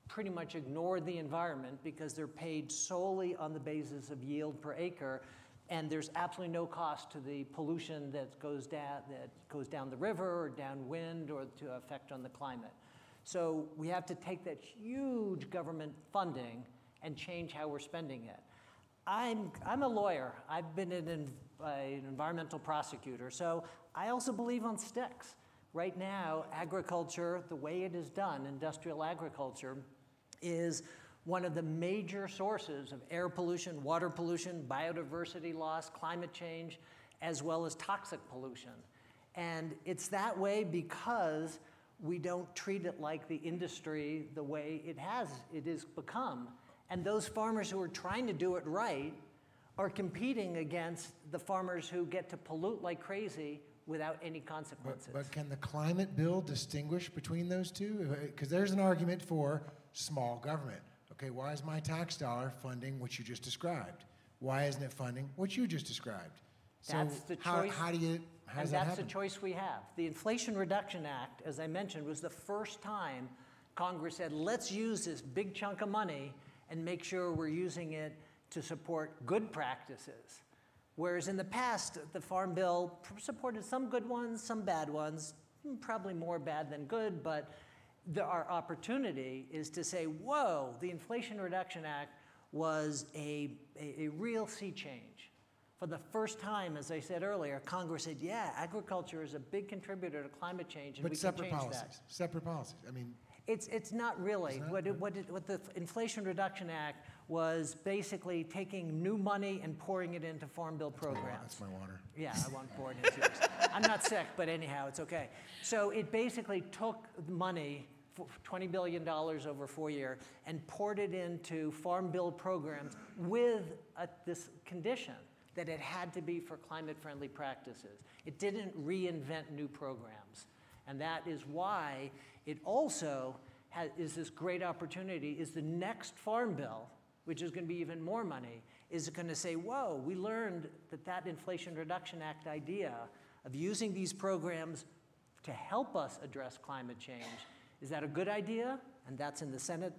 pretty much ignore the environment because they're paid solely on the basis of yield per acre, and there's absolutely no cost to the pollution that goes down the river or downwind or to effect on the climate. So we have to take that huge government funding and change how we're spending it. I'm a lawyer. I've been an environmental prosecutor, so I also believe on sticks. Right now, agriculture, the way it is done, industrial agriculture, is one of the major sources of air pollution, water pollution, biodiversity loss, climate change, as well as toxic pollution. And it's that way because we don't treat it like the industry the way it is become. And those farmers who are trying to do it right are competing against the farmers who get to pollute like crazy without any consequences. But can the climate bill distinguish between those two? Because there's an argument for small government. Okay, why is my tax dollar funding what you just described? Why isn't it funding what you just described? That's the choice. How does that happen? That's the choice we have. The Inflation Reduction Act, as I mentioned, was the first time Congress said, let's use this big chunk of money and make sure we're using it to support good practices. Whereas in the past, the Farm Bill supported some good ones, some bad ones, probably more bad than good, but our opportunity is to say, whoa, the Inflation Reduction Act was a real sea change. For the first time, as I said earlier, Congress said, yeah, agriculture is a big contributor to climate change, and we can change that. Separate policies. I mean, it's not really. What the Inflation Reduction Act was basically taking new money and pouring it into Farm Bill programs. That's my water. Yeah, I won't pour it into yours. I'm not sick, but anyhow, it's okay. So it basically took money $20 billion over 4 years, and poured it into farm bill programs with this condition that it had to be for climate-friendly practices. It didn't reinvent new programs. And that is why it also is this great opportunity, is the next farm bill, which is going to be even more money, is going to say, whoa, we learned that Inflation Reduction Act idea of using these programs to help us address climate change, is that a good idea? And that's in the Senate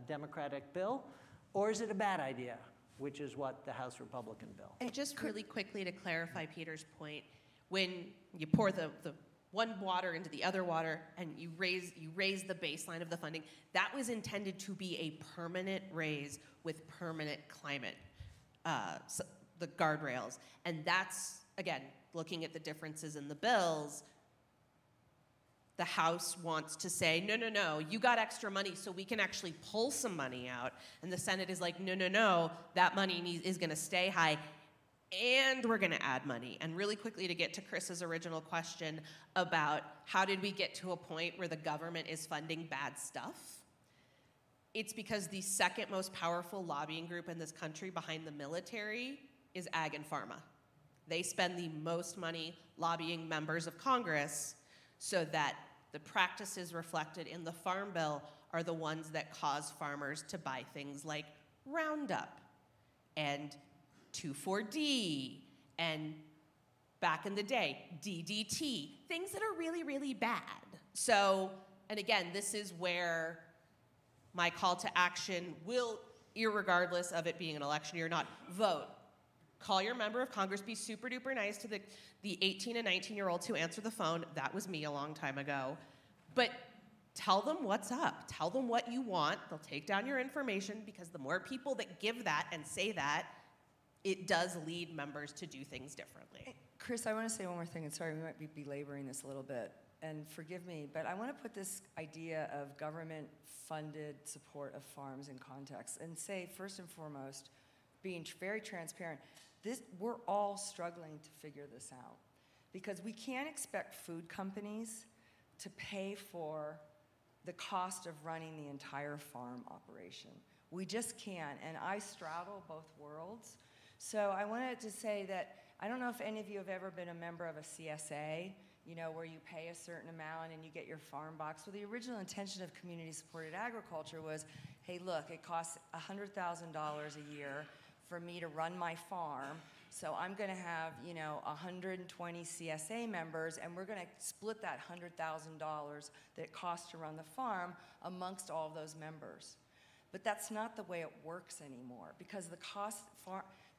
Democratic bill. Or is it a bad idea, which is what the House Republican bill? And just really quickly to clarify Peter's point, when you pour the one water into the other water and you raise the baseline of the funding, that was intended to be a permanent raise with permanent climate, so the guardrails. And that's, again, looking at the differences in the bills, the House wants to say, no, no, no, you got extra money so we can actually pull some money out. And the Senate is like, no, no, no, that money is gonna stay high and we're gonna add money. And really quickly to get to Chris's original question about how did we get to a point where the government is funding bad stuff? It's because the second most powerful lobbying group in this country behind the military is Ag and Pharma. They spend the most money lobbying members of Congress so that the practices reflected in the Farm Bill are the ones that cause farmers to buy things like Roundup and 2,4-D and back in the day, DDT, things that are really, really bad. So, and again, this is where my call to action will, irregardless of it being an election year or not, vote. Call your member of Congress, be super duper nice to the 18 and 19-year-olds who answer the phone. That was me a long time ago. But tell them what's up. Tell them what you want. They'll take down your information because the more people that give that and say that, it does lead members to do things differently. Chris, I want to say one more thing, and sorry, we might be belaboring this a little bit, and forgive me, but I want to put this idea of government-funded support of farms in context and say, first and foremost, being very transparent, we're all struggling to figure this out because we can't expect food companies to pay for the cost of running the entire farm operation. We just can't, and I straddle both worlds. So I wanted to say that I don't know if any of you have ever been a member of a CSA, you know, where you pay a certain amount and you get your farm box. Well, the original intention of community-supported agriculture was, hey, look, it costs $100,000 a year for me to run my farm, so I'm gonna have, you know, 120 CSA members, and we're gonna split that $100,000 that it costs to run the farm amongst all of those members. But that's not the way it works anymore, because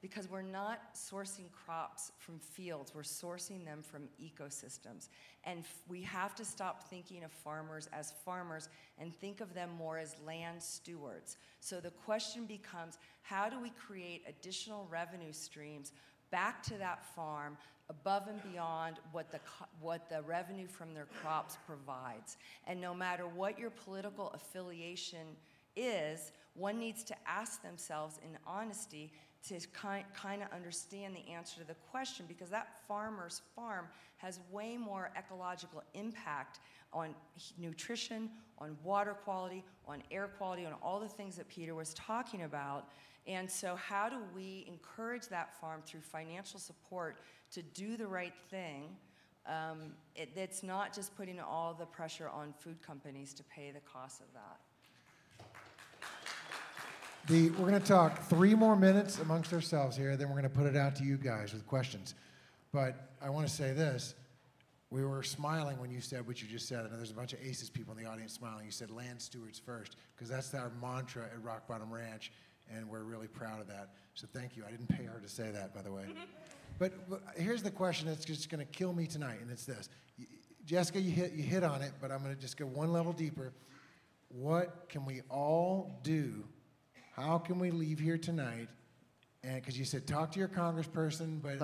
because we're not sourcing crops from fields, we're sourcing them from ecosystems. And we have to stop thinking of farmers as farmers and think of them more as land stewards. So the question becomes, how do we create additional revenue streams back to that farm above and beyond what the revenue from their crops provides? And no matter what your political affiliation is, one needs to ask themselves in honesty to kind of understand the answer to the question, because that farmer's farm has way more ecological impact on nutrition, on water quality, on air quality, on all the things that Peter was talking about. And so how do we encourage that farm through financial support to do the right thing? It's not just putting all the pressure on food companies to pay the cost of that. We're going to talk 3 more minutes amongst ourselves here, then we're going to put it out to you guys with questions. But I want to say this. We were smiling when you said what you just said. I know there's a bunch of ACES people in the audience smiling. You said land stewards first, because that's our mantra at Rock Bottom Ranch, and we're really proud of that. So thank you. I didn't pay her to say that, by the way. But here's the question that's just going to kill me tonight, and it's this. Jessica, you hit on it, but I'm going to just go one level deeper. What can we all do? How can we leave here tonight? And because you said talk to your congressperson, but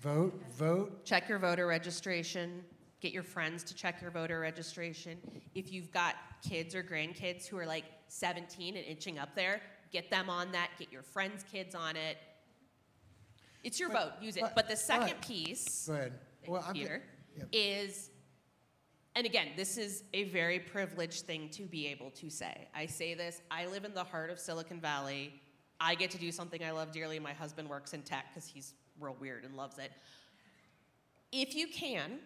vote. Check your voter registration. Get your friends to check your voter registration. If you've got kids or grandkids who are like 17 and inching up there, get them on that. Get your friends' kids on it. It's your vote. Use it. But the second piece, go ahead. Well, Peter, is and again, this is a very privileged thing to be able to say. I say this, I live in the heart of Silicon Valley. I get to do something I love dearly. My husband works in tech because he's real weird and loves it. If you can,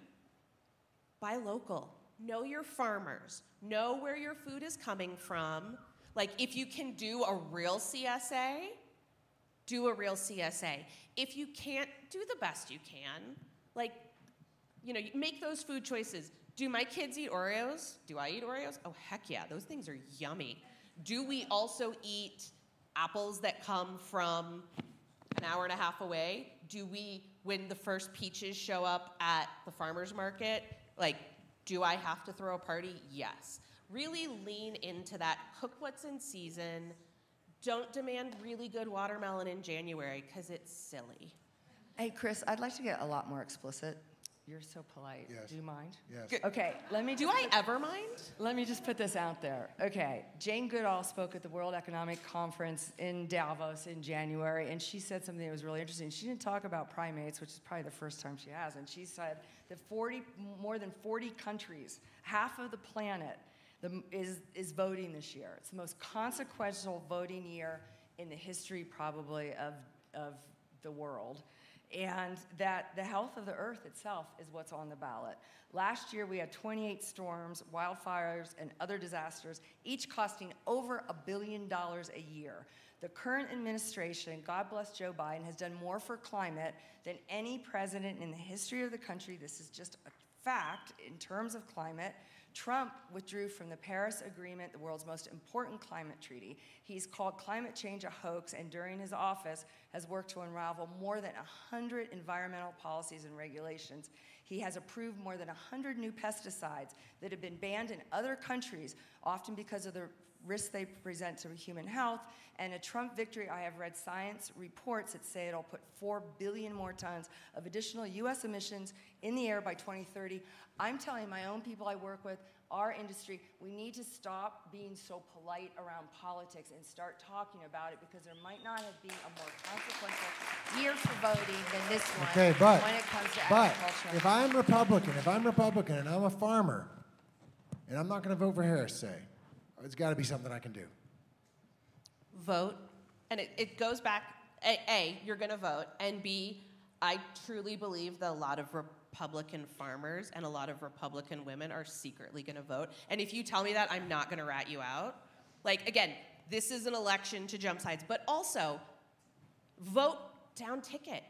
buy local. Know your farmers. Know where your food is coming from. Like, if you can do a real CSA, do a real CSA. If you can't, do the best you can. Like, you know, make those food choices. Do my kids eat Oreos? Do I eat Oreos? Oh, heck yeah, those things are yummy. Do we also eat apples that come from an hour and a half away? Do we, when the first peaches show up at the farmer's market, like, do I have to throw a party? Yes. Really lean into that. Cook what's in season. Don't demand really good watermelon in January, because it's silly. Hey, Chris, I'd like to get a lot more explicit. You're so polite. Yes. Do you mind? Yes. Okay, let me Do just I ever mind? Let me just put this out there. Okay, Jane Goodall spoke at the World Economic Conference in Davos in January, and she said something that was really interesting. She didn't talk about primates, which is probably the first time she has, and she said that more than 40 countries, half of the planet, is voting this year. It's the most consequential voting year in the history, probably, of the world. And that the health of the earth itself is what's on the ballot. Last year, we had 28 storms, wildfires, and other disasters, each costing over $1 billion a year. The current administration, God bless Joe Biden, has done more for climate than any president in the history of the country. This is just a fact in terms of climate. Trump withdrew from the Paris Agreement, the world's most important climate treaty. He's called climate change a hoax, and during his office has worked to unravel more than 100 environmental policies and regulations. He has approved more than 100 new pesticides that have been banned in other countries, often because of the risks they present to human health. And a Trump victory, I have read science reports that say it'll put 4 billion more tons of additional U.S. emissions in the air by 2030. I'm telling my own people I work with, our industry, we need to stop being so polite around politics and start talking about it, because there might not have been a more consequential year for voting than this one. Okay, but when it comes to but agriculture. if I'm Republican and I'm a farmer, and I'm not going to vote for Harris, say, it's got to be something I can do. Vote, and it goes back, A, you're gonna vote, and B, I truly believe that a lot of Republican farmers and a lot of Republican women are secretly gonna vote, and if you tell me that, I'm not gonna rat you out. Like, again, this is an election to jump sides, but also, vote down ticket.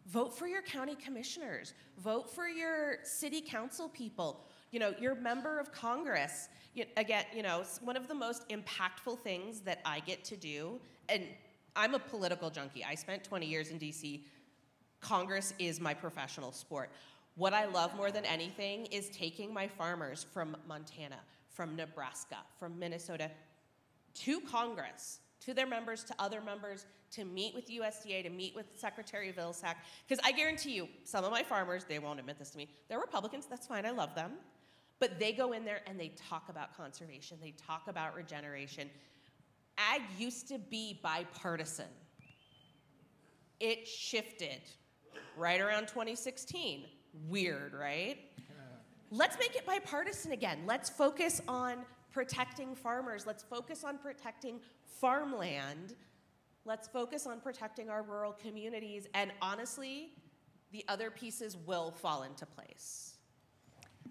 Vote for your county commissioners. Vote for your city council people. You know, your member of Congress. Again, you know, one of the most impactful things that I get to do, and I'm a political junkie. I spent 20 years in DC. Congress is my professional sport. What I love more than anything is taking my farmers from Montana, from Nebraska, from Minnesota, to Congress, to their members, to other members, to meet with USDA, to meet with Secretary Vilsack. Because I guarantee you, some of my farmers, they won't admit this to me, they're Republicans, that's fine, I love them. But they go in there and they talk about conservation, they talk about regeneration. Ag used to be bipartisan. It shifted right around 2016. Weird, right? Let's make it bipartisan again. Let's focus on protecting farmers. Let's focus on protecting farmland. Let's focus on protecting our rural communities. And honestly, the other pieces will fall into place.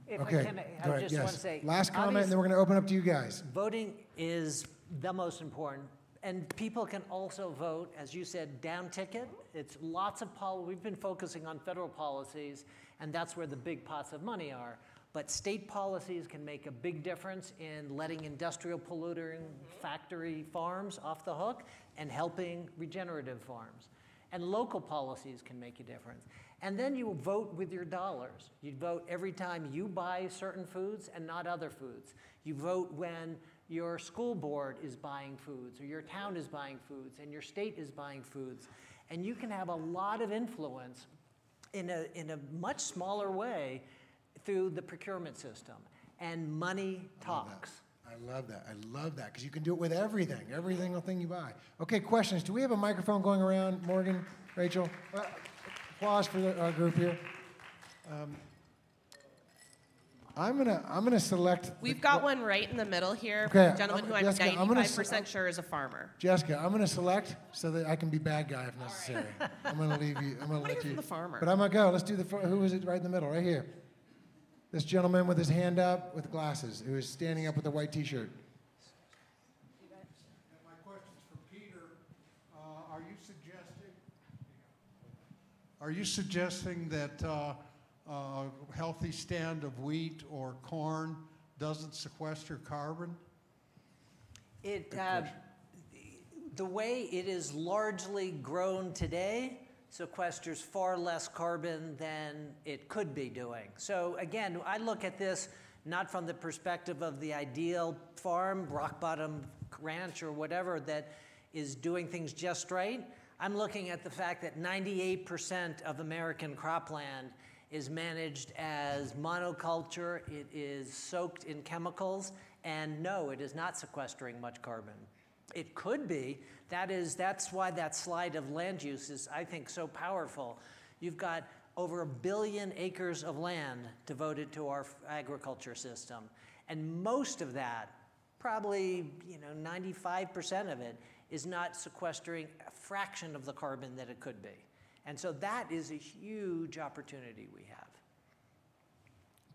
If Okay, I can, go I ahead, just yes. want to say. Last comment, and then we're going to open up to you guys. Voting is the most important, and people can also vote, as you said, down ticket. It's lots of we've been focusing on federal policies, and that's where the big pots of money are. But state policies can make a big difference in letting industrial polluting factory farms off the hook and helping regenerative farms. And local policies can make a difference. And then you vote with your dollars. You vote every time you buy certain foods and not other foods. You vote when your school board is buying foods, or your town is buying foods, and your state is buying foods. And you can have a lot of influence in a much smaller way through the procurement system. And money talks. I love that. I love that, because you can do it with everything, every single thing you buy. Okay, questions. Do we have a microphone going around? Morgan, Rachel? Applause for our group here. I'm gonna select. We've got one right in the middle here. Okay, A gentleman who I'm Jessica, I'm gonna 95% sure is a farmer. Jessica, I'm gonna select so that I can be bad guy if necessary. I'm gonna leave you. I'm gonna What do let you you. from the farmer? But I'm gonna go. Let's do who is it right in the middle, right here? This gentleman with his hand up with glasses, who is standing up with a white T-shirt. My question's for Peter. Are you suggesting that a healthy stand of wheat or corn doesn't sequester carbon? The way it is largely grown today sequesters far less carbon than it could be doing. So again, I look at this not from the perspective of the ideal farm, rock bottom ranch or whatever that is doing things just right. I'm looking at the fact that 98% of American cropland is managed as monoculture. It is soaked in chemicals, and no, it is not sequestering much carbon. It could be. That's why that slide of land use is, I think, so powerful. You've got over 1 billion acres of land devoted to our agriculture system, and most of that, probably 95% of it, is not sequestering a fraction of the carbon that it could be. And so that is a huge opportunity we have.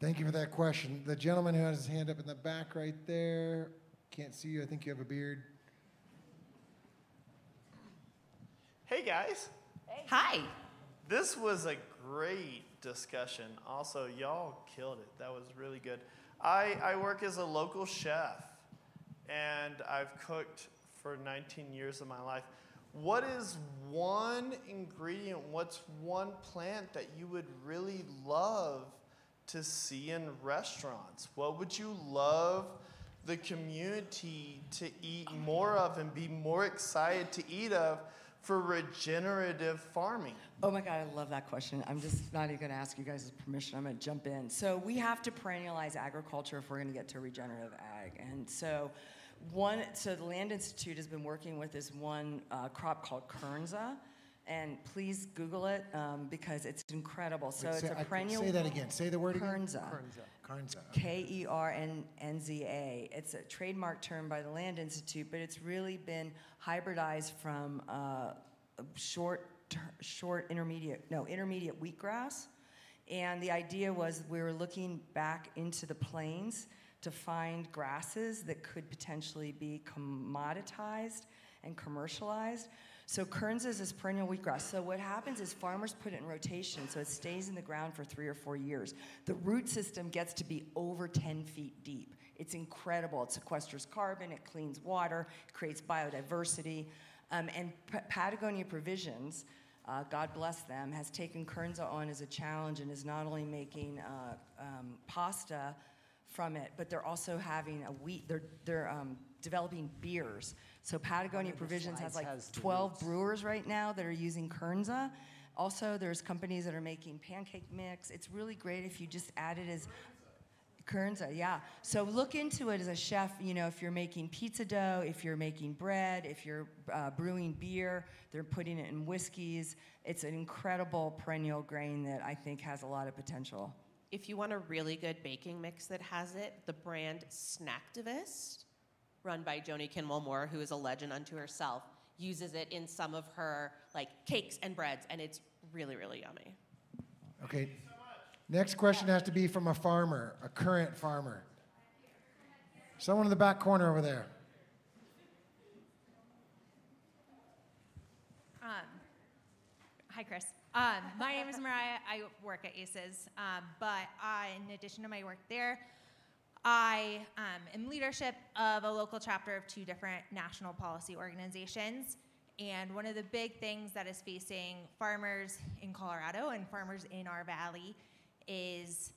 Thank you for that question. The gentleman who has his hand up in the back right there, can't see you. I think you have a beard. Hey guys, Hi. this was a great discussion. Also, y'all killed it. That was really good. I work as a local chef, and I've cooked for 19 years of my life. What is one ingredient, what's one plant that you would really love to see in restaurants? What would you love the community to eat more of and be more excited to eat of for regenerative farming? Oh my God, I love that question. I'm just not even going to ask you guys' permission. I'm going to jump in. So we have to perennialize agriculture if we're going to get to regenerative ag. And so the Land Institute has been working with this one crop called Kernza. And please Google it because it's incredible. So it's a perennial. Say that again. Say the word again. Kernza. Kernza. Kernza. It's a trademark term by the Land Institute, but it's really been hybridized from intermediate wheatgrass. And the idea was we were looking back into the plains to find grasses that could potentially be commoditized and commercialized. So Kernza is this perennial wheatgrass. So what happens is farmers put it in rotation, so it stays in the ground for 3 or 4 years. The root system gets to be over 10 feet deep. It's incredible. It sequesters carbon, it cleans water, it creates biodiversity. And Patagonia Provisions, God bless them, has taken Kernza on as a challenge and is not only making pasta from it, but they're also having they're developing beers. So Patagonia Provisions has like 12 brewers right now that are using Kernza. Also, there's companies that are making pancake mix. It's really great if you just add it as Kernza, yeah. So look into it as a chef, if you're making pizza dough, if you're making bread, if you're brewing beer, they're putting it in whiskeys. It's an incredible perennial grain that I think has a lot of potential. If you want a really good baking mix that has it, the brand Snacktivist, run by Joni Kinwell-Moore, who is a legend unto herself, uses it in some of her cakes and breads, and it's really, really yummy. Okay. Next question has to be from a farmer, a current farmer. Someone in the back corner over there. Hi, Chris. My name is Mariah. I work at ACES, but in addition to my work there, I am leadership of a local chapter of 2 different national policy organizations. And one of the big things that is facing farmers in Colorado and farmers in our valley is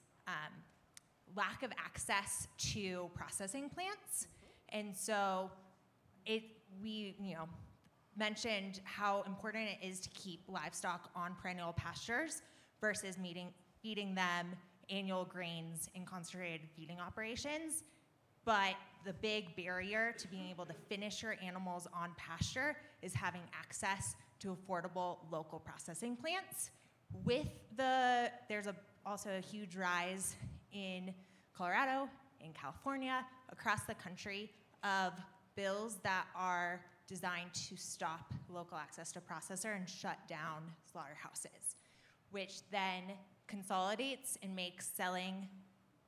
lack of access to processing plants. And so we mentioned how important it is to keep livestock on perennial pastures versus feeding them annual grains in concentrated feeding operations. But the big barrier to being able to finish your animals on pasture is having access to affordable local processing plants. There's also a huge rise in Colorado, in California, across the country, of bills that are designed to stop local access to processor and shut down slaughterhouses, which then consolidates and makes selling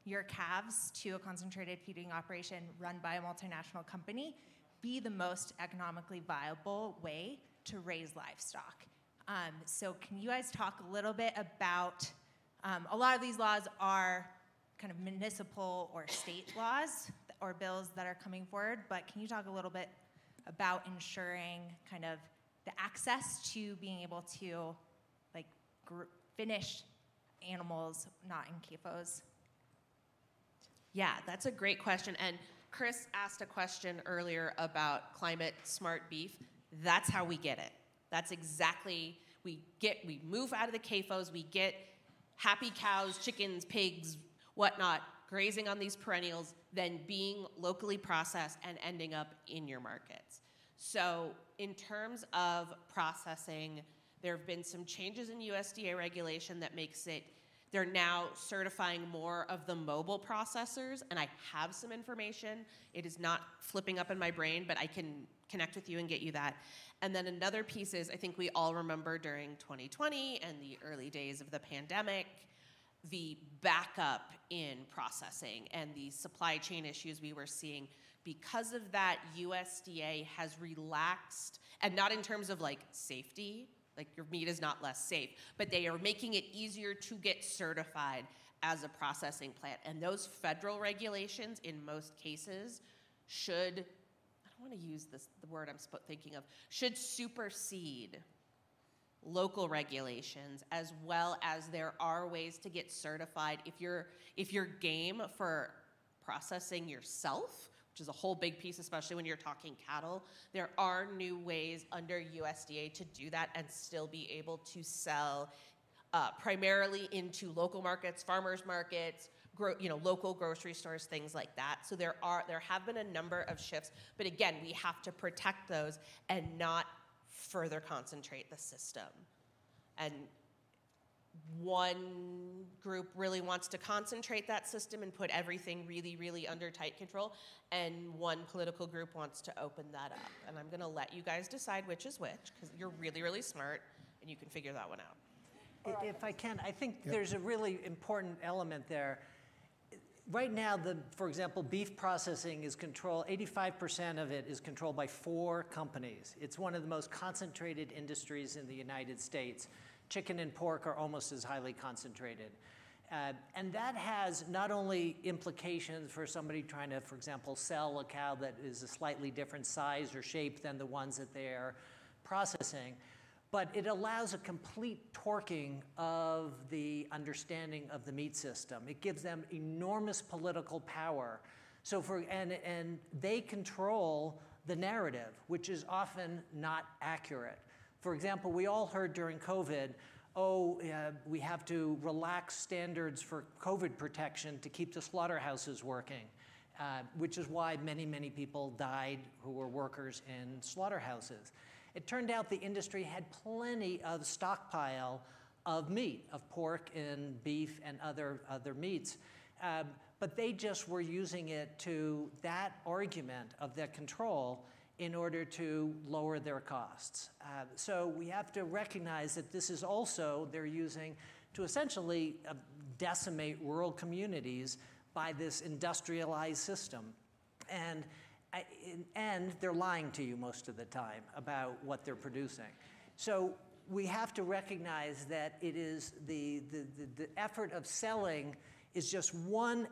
your calves to a concentrated feeding operation run by a multinational company be the most economically viable way to raise livestock. So can you guys talk a little bit about, a lot of these laws are kind of municipal or state laws or bills that are coming forward, but can you talk a little bit about ensuring kind of the access to being able to like finish animals not in CAFOs? Yeah, that's a great question. And Chris asked a question earlier about climate smart beef. That's how we get it. That's exactly, we move out of the CAFOs, we get happy cows, chickens, pigs, whatnot, grazing on these perennials, then being locally processed and ending up in your markets. So in terms of processing, there have been some changes in USDA regulation that makes it, they're now certifying more of the mobile processors, and I have some information. It is not flipping up in my brain, but I can connect with you and get you that. And then another piece is, I think we all remember during 2020 and the early days of the pandemic, the backup in processing and the supply chain issues we were seeing. Because of that, USDA has relaxed, and not in terms of like safety, like your meat is not less safe, but they are making it easier to get certified as a processing plant. And those federal regulations in most cases should, I don't want to use the word I'm thinking of, should supersede local regulations, as well as there are ways to get certified if you're game for processing yourself, which is a whole big piece, especially when you're talking cattle. There are new ways under USDA to do that and still be able to sell primarily into local markets, farmers markets, local grocery stores, things like that. So there have been a number of shifts, but again, we have to protect those and not further concentrate the system. And one group really wants to concentrate that system and put everything really, really under tight control, and one political group wants to open that up. And I'm gonna let you guys decide which is which, because you're really, really smart, and you can figure that one out. If I can, I think there's a really important element there. Right now, for example, beef processing is controlled, 85% of it is controlled by 4 companies. It's one of the most concentrated industries in the United States. Chicken and pork are almost as highly concentrated. And that has not only implications for somebody trying to, for example, sell a cow that is a slightly different size or shape than the ones that they're processing, but it allows a complete torquing of the understanding of the meat system. It gives them enormous political power. So and they control the narrative, which is often not accurate. For example, we all heard during COVID, we have to relax standards for COVID protection to keep the slaughterhouses working, which is why many, many people died who were workers in slaughterhouses. It turned out the industry had plenty of stockpile of meat, of pork and beef and other meats, but they just were using it to that argument of their control in order to lower their costs. So we have to recognize that this is also they're using to essentially decimate rural communities by this industrialized system. And they're lying to you most of the time about what they're producing. So we have to recognize that it is the effort of selling is just one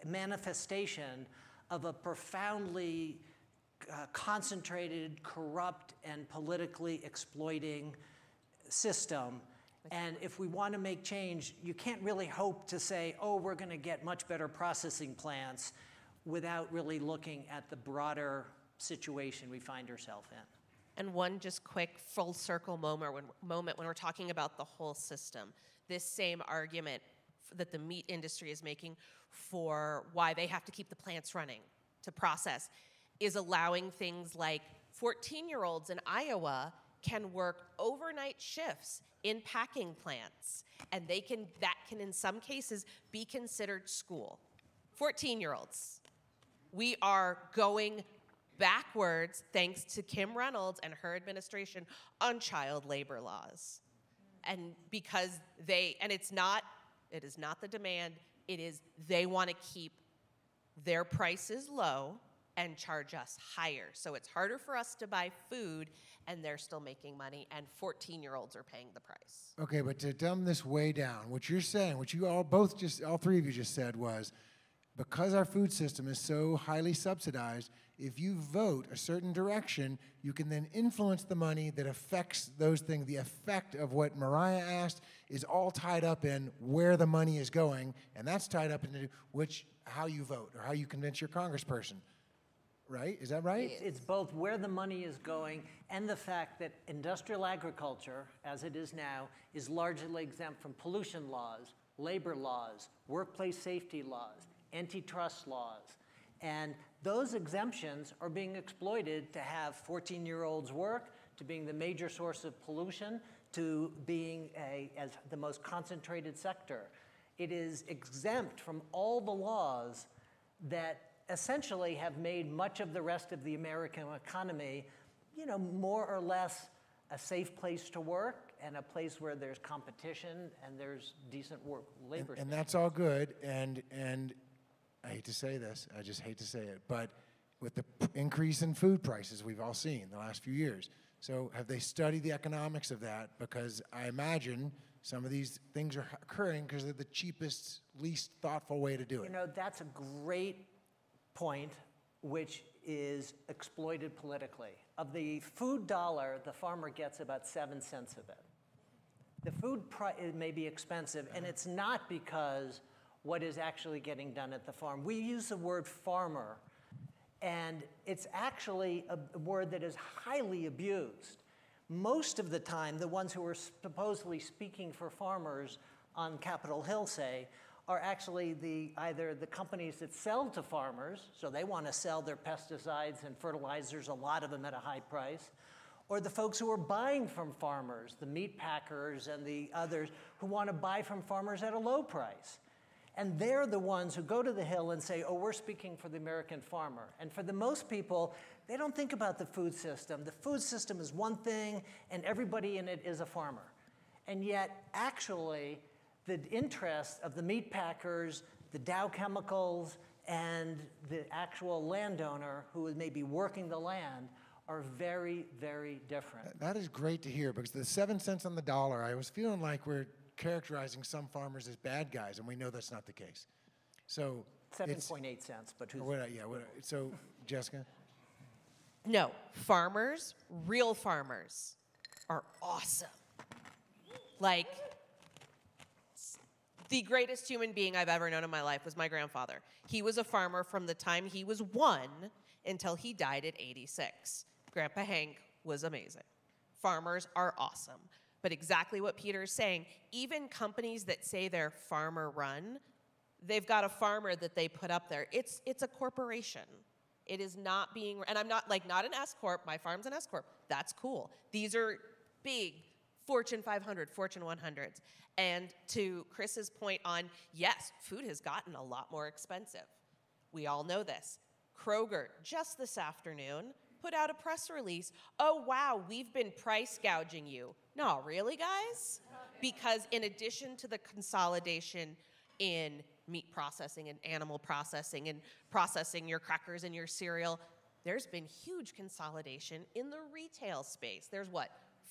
manifestation of a profoundly concentrated, corrupt, and politically exploiting system. And if we want to make change, you can't really hope to say, we're going to get much better processing plants without really looking at the broader situation we find ourselves in. And one just quick full circle moment when we're talking about the whole system. This same argument that the meat industry is making for why they have to keep the plants running to process is allowing things like 14-year-olds in Iowa can work overnight shifts in packing plants, and that can in some cases be considered school. 14-year-olds. We are going backwards thanks to Kim Reynolds and her administration on child labor laws. And because it is not the demand, it is they want to keep their prices low and charge us higher. So it's harder for us to buy food, and they're still making money, and 14-year-olds are paying the price. Okay, but to dumb this way down, what you're saying, what you all three of you just said was, because our food system is so highly subsidized, if you vote a certain direction, you can then influence the money that affects those things. The effect of what Mariah asked is all tied up in where the money is going, and that's tied up into how you vote or how you convince your congressperson. Right? Is that right? It's both where the money is going and the fact that industrial agriculture, as it is now, is largely exempt from pollution laws, labor laws, workplace safety laws, antitrust laws. And those exemptions are being exploited to have 14-year-olds work, to being the major source of pollution, to being as the most concentrated sector. It is exempt from all the laws that essentially have made much of the rest of the American economy, more or less a safe place to work and a place where there's competition and there's decent labor. And that's all good. And I hate to say this, I just hate to say it, but with the increase in food prices we've all seen the last few years, so have they studied the economics of that? Because I imagine some of these things are occurring because they're the cheapest, least thoughtful way to do it. That's a great point, which is exploited politically. Of the food dollar, the farmer gets about 7 cents of it. The food may be expensive, and it's not because what is actually getting done at the farm. We use the word farmer, and it's actually a word that is highly abused. Most of the time, the ones who are supposedly speaking for farmers on Capitol Hill, say, are actually either the companies that sell to farmers, so they want to sell their pesticides and fertilizers, a lot of them at a high price, or the folks who are buying from farmers, the meat packers and the others who want to buy from farmers at a low price. And they're the ones who go to the Hill and say, oh, we're speaking for the American farmer. And for the most people, they don't think about the food system. The food system is one thing, and everybody in it is a farmer. And yet, actually, the interests of the meat packers, the Dow Chemicals, and the actual landowner who is maybe working the land are very, very different. That is great to hear, because the 7 cents on the dollar, I was feeling like we're characterizing some farmers as bad guys, and we know that's not the case. So 7.8 cents, but who's... So, Jessica? No, farmers, real farmers, are awesome. Like, the greatest human being I've ever known in my life was my grandfather. He was a farmer from the time he was 1 until he died at 86. Grandpa Hank was amazing. Farmers are awesome. But exactly what Peter is saying, even companies that say they're farmer run, they've got a farmer that they put up there. It's a corporation. It is not being, and I'm not an S Corp, my farm's an S Corp. That's cool. These are big Fortune 500, Fortune 100s. And to Chris's point on, yes, food has gotten a lot more expensive. We all know this. Kroger, just this afternoon, put out a press release. Oh, wow, we've been price gouging you. No, really, guys? Because in addition to the consolidation in meat processing and animal processing and processing your crackers and your cereal, there's been huge consolidation in the retail space. There's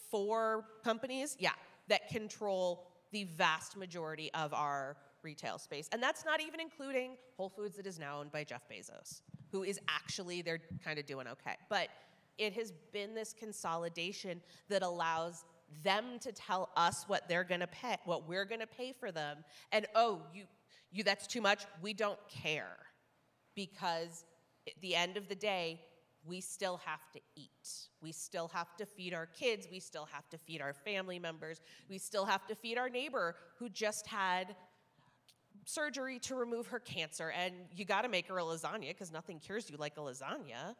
4 companies? Yeah, that control the vast majority of our retail space. And that's not even including Whole Foods that is now owned by Jeff Bezos, who is actually, they're kind of doing okay. But it has been this consolidation that allows them to tell us what they're gonna pay, what we're gonna pay for them. And oh, you that's too much, we don't care. Because at the end of the day, we still have to eat. We still have to feed our kids. We still have to feed our family members. We still have to feed our neighbor who just had surgery to remove her cancer. And you gotta make her a lasagna because nothing cures you like a lasagna.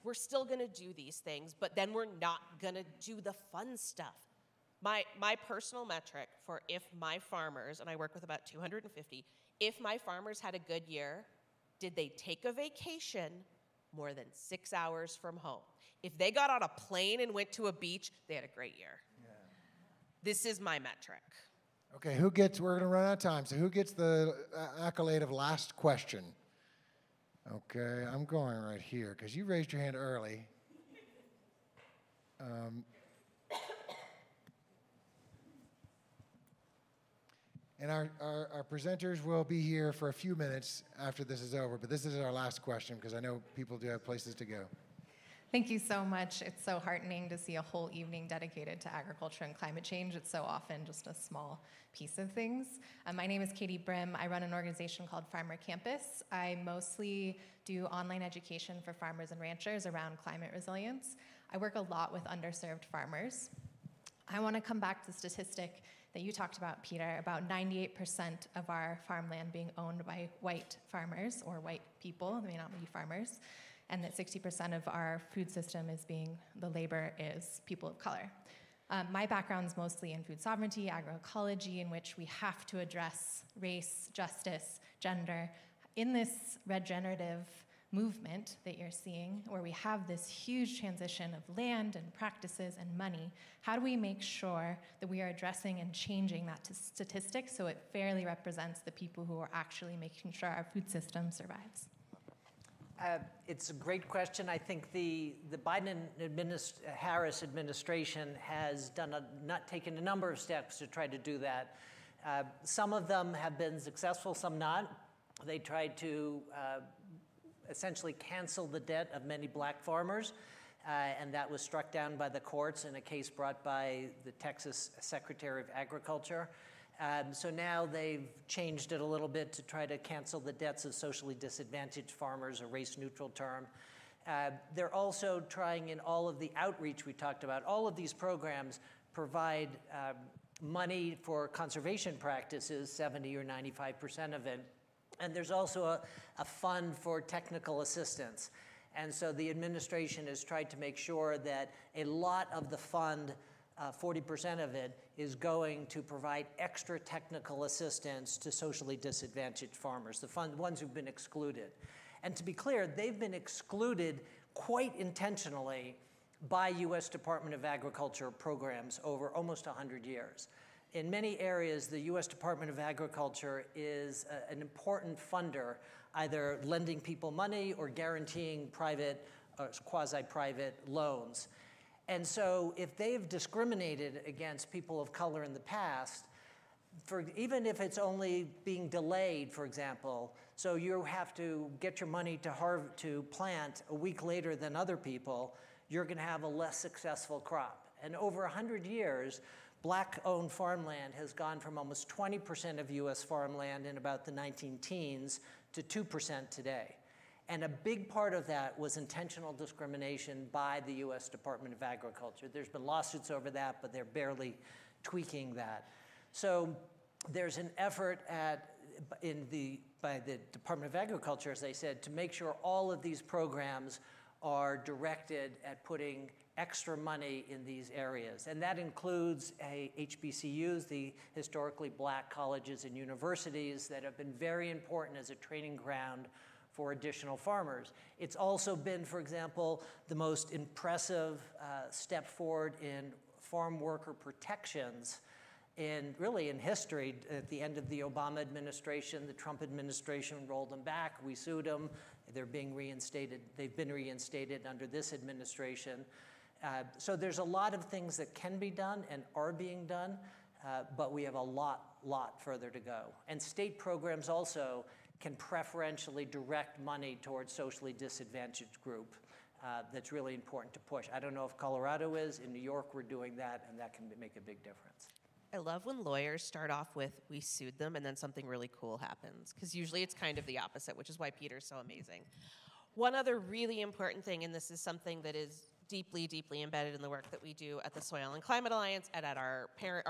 We're still gonna do these things, but then we're not gonna do the fun stuff. My personal metric for if my farmers, and I work with about 250, If my farmers had a good year, did they take a vacation more than 6 hours from home? If they got on a plane and went to a beach, they had a great year. Yeah. This is my metric. Okay, we're going to run out of time, so who gets the accolade of last question? Okay, I'm going right here, because you raised your hand early. And our presenters will be here for a few minutes after this is over, but this is our last question because I know people do have places to go. Thank you so much. It's so heartening to see a whole evening dedicated to agriculture and climate change. It's so often just a small piece of things. My name is Katie Brim. I run an organization called Farmer Campus. I mostly do online education for farmers and ranchers around climate resilience. I work a lot with underserved farmers. I want to come back to the statistic that you talked about, Peter, about 98% of our farmland being owned by white farmers or white people, they may not be farmers, and that 60% of our food system the labor is people of color. My background's mostly in food sovereignty, agroecology, in which we have to address race, justice, gender. In this regenerative movement that you're seeing, where we have this huge transition of land and practices and money, how do we make sure that we are addressing and changing that statistic so it fairly represents the people who are actually making sure our food system survives? It's a great question. I think the Biden-Harris administration has taken a number of steps to try to do that. Some of them have been successful, some not. They tried to essentially cancel the debt of many black farmers, and that was struck down by the courts in a case brought by the Texas Secretary of Agriculture. So now they've changed it a little bit to try to cancel the debts of socially disadvantaged farmers, a race-neutral term. They're also trying in all of the outreach we talked about. All of these programs provide money for conservation practices, 70 or 95% of it. And there's also a fund for technical assistance. And so the administration has tried to make sure that a lot of the fund, 40% of it, is going to provide extra technical assistance to socially disadvantaged farmers, the ones who've been excluded. And to be clear, they've been excluded quite intentionally by U.S. Department of Agriculture programs over almost 100 years. In many areas, the U.S. Department of Agriculture is an important funder, either lending people money or guaranteeing private or quasi-private loans. And so if they've discriminated against people of color in the past, even if it's only being delayed, for example, so you have to get your money to plant a week later than other people, you're going to have a less successful crop. And over 100 years, black-owned farmland has gone from almost 20% of U.S. farmland in about the 19-teens to 2% today. And a big part of that was intentional discrimination by the U.S. Department of Agriculture. There's been lawsuits over that, but they're barely tweaking that. So there's an effort by the Department of Agriculture, as I said, to make sure all of these programs are directed at putting extra money in these areas. And that includes HBCUs, the historically black colleges and universities that have been very important as a training ground for additional farmers. It's also been, for example, the most impressive step forward in farm worker protections in history. At the end of the Obama administration, the Trump administration rolled them back. We sued them. They're being reinstated. They've been reinstated under this administration. So there's a lot of things that can be done and are being done, but we have a lot further to go. And state programs also can preferentially direct money towards socially disadvantaged group. That's really important to push. I don't know if Colorado is. In New York, we're doing that, and that can make a big difference. I love when lawyers start off with, we sued them, and then something really cool happens, because usually it's kind of the opposite, which is why Peter's so amazing. One other really important thing, and this is something that is deeply, deeply embedded in the work that we do at the Soil and Climate Alliance and at our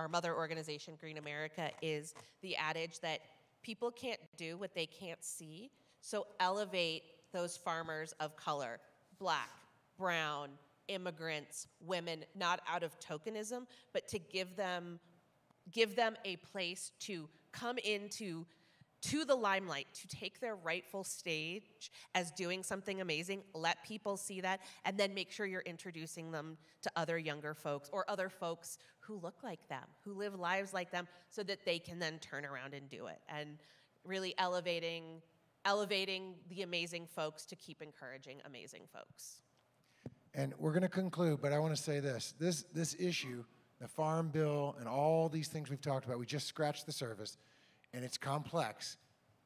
mother organization, Green America, is the adage that people can't do what they can't see. So elevate those farmers of color, black, brown, immigrants, women, not out of tokenism, but to give them a place to come into to the limelight, to take their rightful stage as doing something amazing, let people see that, and then make sure you're introducing them to other younger folks or other folks who look like them, who live lives like them, so that they can then turn around and do it. And really elevating the amazing folks to keep encouraging amazing folks. And we're going to conclude, but I want to say this. This issue, the Farm Bill and all these things we've talked about, we just scratched the surface, and it's complex.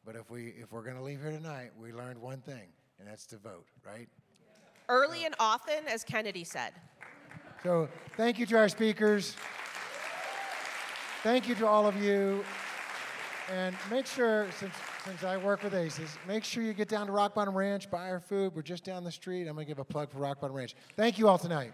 But if we're going to leave here tonight, we learned one thing, and that's to vote, right? Early and often, as Kennedy said. So thank you to our speakers. Thank you to all of you. And make sure, since I work with ACES, make sure you get down to Rock Bottom Ranch, buy our food. We're just down the street. I'm going to give a plug for Rock Bottom Ranch. Thank you all tonight.